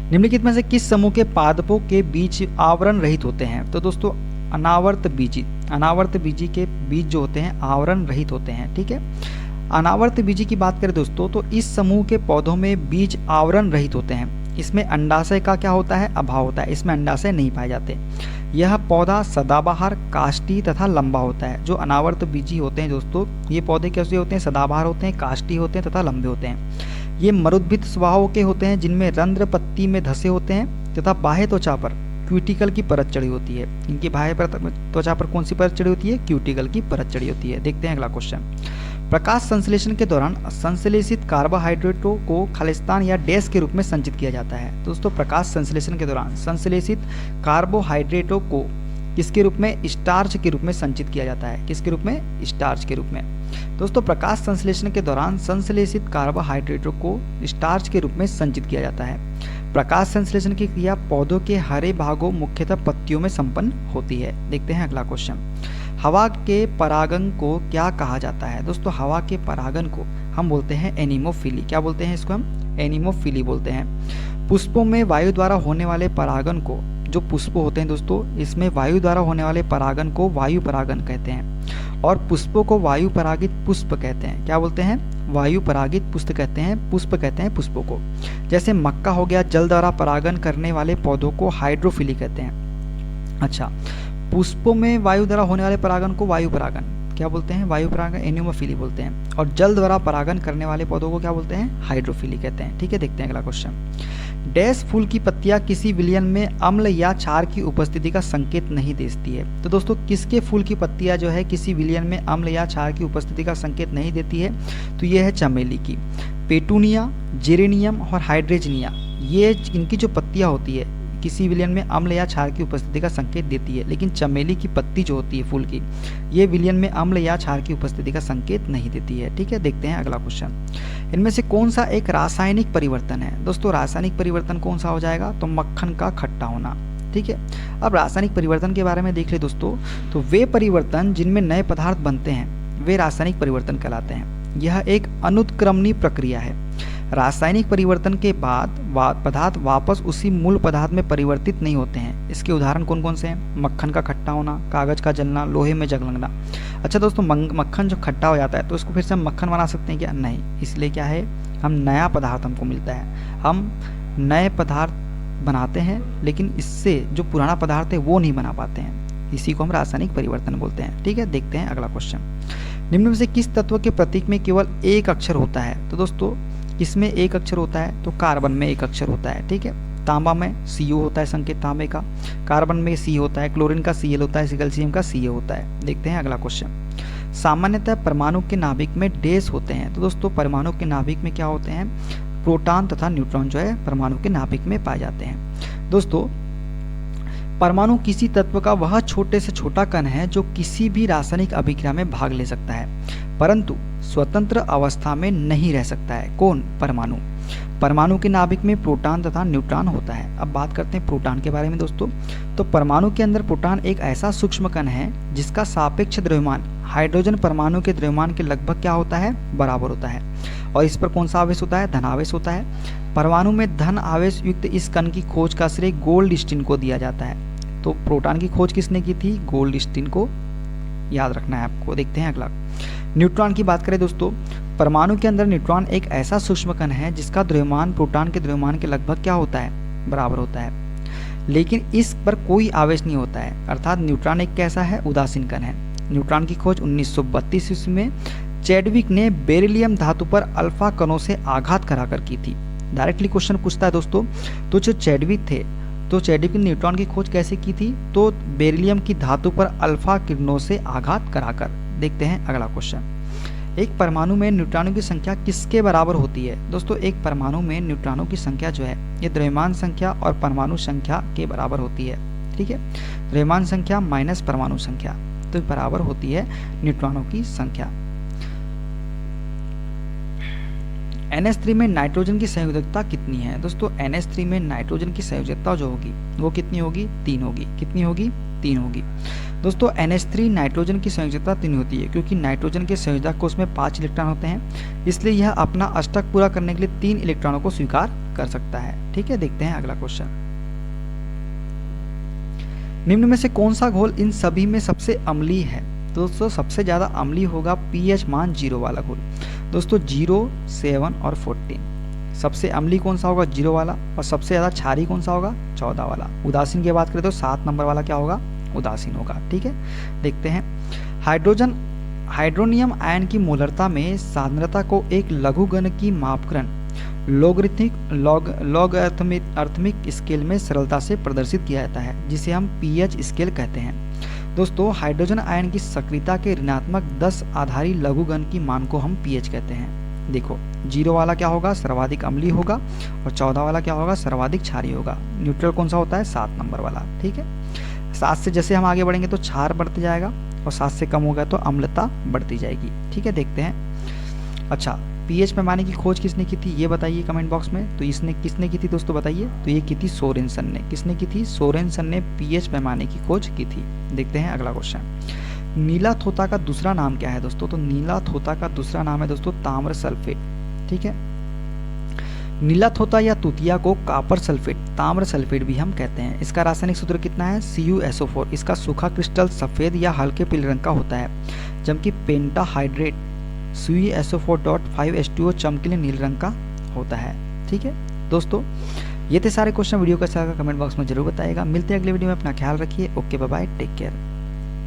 निम्नलिखित में से किस समूह के पादपों के बीज आवरण रहित होते हैं? तो दोस्तों अनावर्त बीजी के बीज जो होते हैं आवरण रहित होते हैं। ठीक है, अनावर्त बीजी की बात करें दोस्तों तो इस समूह के पौधों में बीज आवरण रहित होते हैं। इसमें अंडाशय का क्या होता है? अभाव होता है। इसमें अंडाशय नहीं पाए जाते। यह पौधा सदाबहार, काष्ठी तथा लंबा होता है। जो अनावर्त बीजी होते हैं दोस्तों ये पौधे कैसे होते हैं? सदाबहार होते हैं, काष्ठी होते हैं तथा लंबे होते हैं। ये मरुद्भिद स्वभाव के होते हैं जिनमें रंध्र पत्ती में धसे होते हैं तथा बाह्य त्वचा पर क्यूटिकल की परत चढ़ी होती है। इनकी बाह्य त्वचा पर कौन सी परत चढ़ी होती है? क्यूटिकल की परत चढ़ी होती है। देखते हैं अगला क्वेश्चन। प्रकाश संश्लेषण के दौरान संश्लेषित कार्बोहाइड्रेटों को खालिस्तान या डैश के रूप में संचित किया जाता है। दोस्तों प्रकाश संश्लेषण के दौरान संश्लेषित कार्बोहाइड्रेटों को किसके रूप में? स्टार्च के रूप में संचित किया जाता है। किसके रूप में? स्टार्च के रूप में। दोस्तों प्रकाश संश्लेषण के दौरान संश्लेषित कार्बोहाइड्रेटों को स्टार्च के रूप में संचित किया जाता है। प्रकाश संश्लेषण की क्रिया पौधों के हरे भागों मुख्यतः पत्तियों में संपन्न होती है। देखते हैं अगला क्वेश्चन। हवा के परागन को क्या कहा जाता है? दोस्तों हवा के परागन को हम बोलते हैं एनिमोफिली। क्या बोलते हैं इसको? हम एनिमोफिली बोलते हैं। पुष्पों में वायु द्वारा होने वाले परागन को, जो पुष्प होते हैं दोस्तों इसमें वायु द्वारा होने वाले परागन को वायु परागन कहते हैं और पुष्पों को वायु परागित पुष्प कहते हैं। क्या बोलते हैं? वायु परागित पुष्प कहते हैं, पुष्प कहते हैं पुष्पों को। जैसे मक्का हो गया, जल द्वारा परागन करने वाले पौधों को हाइड्रोफिली कहते हैं। अच्छा, पुष्पों में वायु द्वारा होने वाले परागन को वायु परागन, क्या बोलते हैं, वायु परागन एनिमोफिली बोलते हैं। और जल द्वारा परागन करने वाले पौधों को क्या बोलते हैं, हाइड्रोफिली कहते हैं। ठीक है, देखते हैं अगला क्वेश्चन। डैश फूल की पत्तियां किसी विलयन में अम्ल या क्षार की उपस्थिति का संकेत नहीं देती है। तो दोस्तों किसके फूल की पत्तियां जो है किसी विलयन में अम्ल या क्षार की उपस्थिति का संकेत नहीं देती है, तो ये है चमेली की। पेटूनिया, जेरेनियम और हाइड्रेजिनिया, ये इनकी जो पत्तियां होती है किसी विलयन में अम्ल या क्षार की उपस्थिति का संकेत देती है, लेकिन चमेली की पत्ती जो होती है फूल की, ये विलयन में अम्ल या क्षार की उपस्थिति का संकेत नहीं देती है। ठीक है, देखते हैं अगला क्वेश्चन। इनमें से कौन सा एक रासायनिक परिवर्तन है। दोस्तों रासायनिक परिवर्तन कौन सा हो जाएगा, तो मक्खन का खट्टा होना। ठीक है, अब रासायनिक परिवर्तन के बारे में देख ले दोस्तों, तो वे परिवर्तन जिनमें नए पदार्थ बनते हैं वे रासायनिक परिवर्तन कहलाते हैं। यह एक अनुत्क्रमणीय प्रक्रिया है। रासायनिक परिवर्तन के बाद पदार्थ वापस उसी मूल पदार्थ में परिवर्तित नहीं होते हैं। इसके उदाहरण कौन कौन से हैं, मक्खन का खट्टा होना, कागज़ का जलना, लोहे में जंग लगना। अच्छा दोस्तों, मक्खन जो खट्टा हो जाता है तो उसको फिर से हम मक्खन बना सकते हैं क्या, नहीं। इसलिए क्या है, हम नया पदार्थ हमको मिलता है, हम नए पदार्थ बनाते हैं, लेकिन इससे जो पुराना पदार्थ है वो नहीं बना पाते हैं। इसी को हम रासायनिक परिवर्तन बोलते हैं। ठीक है, देखते हैं अगला क्वेश्चन। निम्न में से किस तत्व के प्रतीक में केवल एक अक्षर होता है। तो दोस्तों किसमें एक अक्षर होता है, तो कार्बन में एक अक्षर होता है। ठीक है, तांबा में CO होता है संकेत तांबे का, कार्बन में C होता है, क्लोरीन का Cl होता है, कैल्शियम का Ca होता है। देखते हैं अगला क्वेश्चन। सामान्यतः परमाणु के नाभिक में डैश होते हैं। तो दोस्तों परमाणु के नाभिक में क्या होते हैं, प्रोटॉन तथा न्यूट्रॉन जो है परमाणु के नाभिक में पाए जाते हैं। दोस्तों परमाणु किसी तत्व का वह छोटे से छोटा कण है जो किसी भी रासायनिक अभिक्रिया में भाग ले सकता है, परंतु स्वतंत्र अवस्था में नहीं रह सकता है। कौन, परमाणु। परमाणु के नाभिक में प्रोटॉन तथा न्यूट्रॉन होता है। अब बात करते हैं प्रोटॉन के बारे में दोस्तों। तो परमाणु के अंदर प्रोटॉन एक ऐसा सूक्ष्म कण है जिसका सापेक्ष द्रव्यमान हाइड्रोजन परमाणु के द्रव्यमान के लगभग क्या होता है, बराबर होता है। और इस पर कौन सा आवेश होता है, धनावेश होता है। परमाणु में धन आवेश युक्त इस कण की खोज का श्रेय गोल्डस्टीन को दिया जाता है। तो प्रोटॉन की खोज किसने की थी, गोल्डस्टीन को, याद रखना है आपको। देखते हैं अगला। न्यूट्रॉन की बात करें दोस्तों, परमाणु के अंदर न्यूट्रॉन एक ऐसा सूक्ष्म कण है जिसका द्रव्यमान प्रोटॉन के द्रव्यमान के लगभग क्या होता है, बराबर होता है, लेकिन इस पर कोई आवेश नहीं होता है। अर्थात न्यूट्रॉन एक कैसा है, उदासीन कण है। न्यूट्रॉन की खोज 1932 ईस्वी में चैडविक ने बेरिलियम धातु पर अल्फा कणों से आघात कराकर की थी। डायरेक्टली क्वेश्चन पूछता है दोस्तों, तो जो चैडविक थे, तो चैडविक ने न्यूट्रॉन की खोज कैसे की थी, तो बेरिलियम की धातु पर अल्फा किरणों से आघात कराकर। देखते हैं अगला क्वेश्चन। एक परमाणु में न्यूट्रॉनों की संख्या किसके बराबर होती है। दोस्तों एक परमाणु में न्यूट्रॉनों की संख्या जो है ये द्रव्यमान संख्या और परमाणु संख्या के बराबर होती है। ठीक है, द्रव्यमान संख्या माइनस परमाणु संख्या, तो बराबर होती है न्यूट्रॉनों की संख्या। NH3 में नाइट्रोजन की संयोजकता कितनी है। दोस्तों NH3 में नाइट्रोजन की संयोजकता जो होगी वो कितनी होगी, 3 होगी। कितनी होगी, 3 होगी। दोस्तों NH3 नाइट्रोजन की संयोजकता 3 होती है क्योंकि नाइट्रोजन के संयोजक कोष में 5 इलेक्ट्रॉन होते हैं, इसलिए यह अपना अष्टक पूरा करने के लिए 3 इलेक्ट्रॉनों को स्वीकार कर सकता है। ठीक है, देखते हैं अगला क्वेश्चन। निम्न में से कौन सा घोल इन सभी में सबसे अम्लीय है। दोस्तों सबसे ज्यादा अम्लीय होगा pH मान 0 वाला घोल। दोस्तों 0, 7 और 14 सबसे अम्लीय कौन सा होगा, 0 वाला। और सबसे ज्यादा क्षारीय कौन सा होगा, 14 वाला। उदासीन की बात करें तो 7 नंबर वाला क्या होगा, उदासीन होगा। ठीक है, देखते हैं। हाइड्रोनियम आयन की मोलरता में सांद्रता को एक लघुगण की मापकरण लॉगरिथमिक स्केल में सरलता से प्रदर्शित किया जाता है, जिसे हम pH स्केल कहते हैं। दोस्तों हाइड्रोजन आयन की सक्रियता के ऋणात्मक 10 आधारी लघुगण की मान को हम pH कहते हैं। देखो 0 वाला क्या होगा, सर्वाधिक अम्लीय होगा, और 14 वाला क्या होगा, सर्वाधिक क्षारीय होगा। न्यूट्रल कौन सा होता है, 7 नंबर वाला। ठीक है, 7 से जैसे हम आगे बढ़ेंगे तो क्षार बढ़ते जाएगा, और 7 से कम होगा तो अम्लता बढ़ती जाएगी। ठीक है, देखते हैं। अच्छा, pH पैमाने की खोज किसने की थी, ये बताइए कमेंट बॉक्स में। तो इसने किसने की थी दोस्तों, बताइए। तो ये की थी सोरेनसन ने। किसने की थी, सोरेनसन ने pH पैमाने की खोज की थी। देखते हैं अगला क्वेश्चन। नीला थोता का दूसरा नाम क्या है दोस्तों। तो नीला थोता का दूसरा नाम है दोस्तों ताम्र सल्फेट। ठीक है, नीला थोता या तुतिया को कॉपर सल्फेट, ताम्र सल्फेट भी हम कहते हैं। इसका रासायनिक सूत्र कितना है, CuSO4। इसका सूखा क्रिस्टल सफेद या हल्के पीले रंग का होता है, जबकि पेंटाहाइड्रेट CuSO4.5H2O चमकीले नीले रंग का होता है। ठीक है दोस्तों, ये थे सारे क्वेश्चन। वीडियो कैसा लगा कमेंट बॉक्स में जरूर बताइएगा। मिलते हैं अगले वीडियो में, अपना ख्याल रखिए। Okay, bye bye, take care.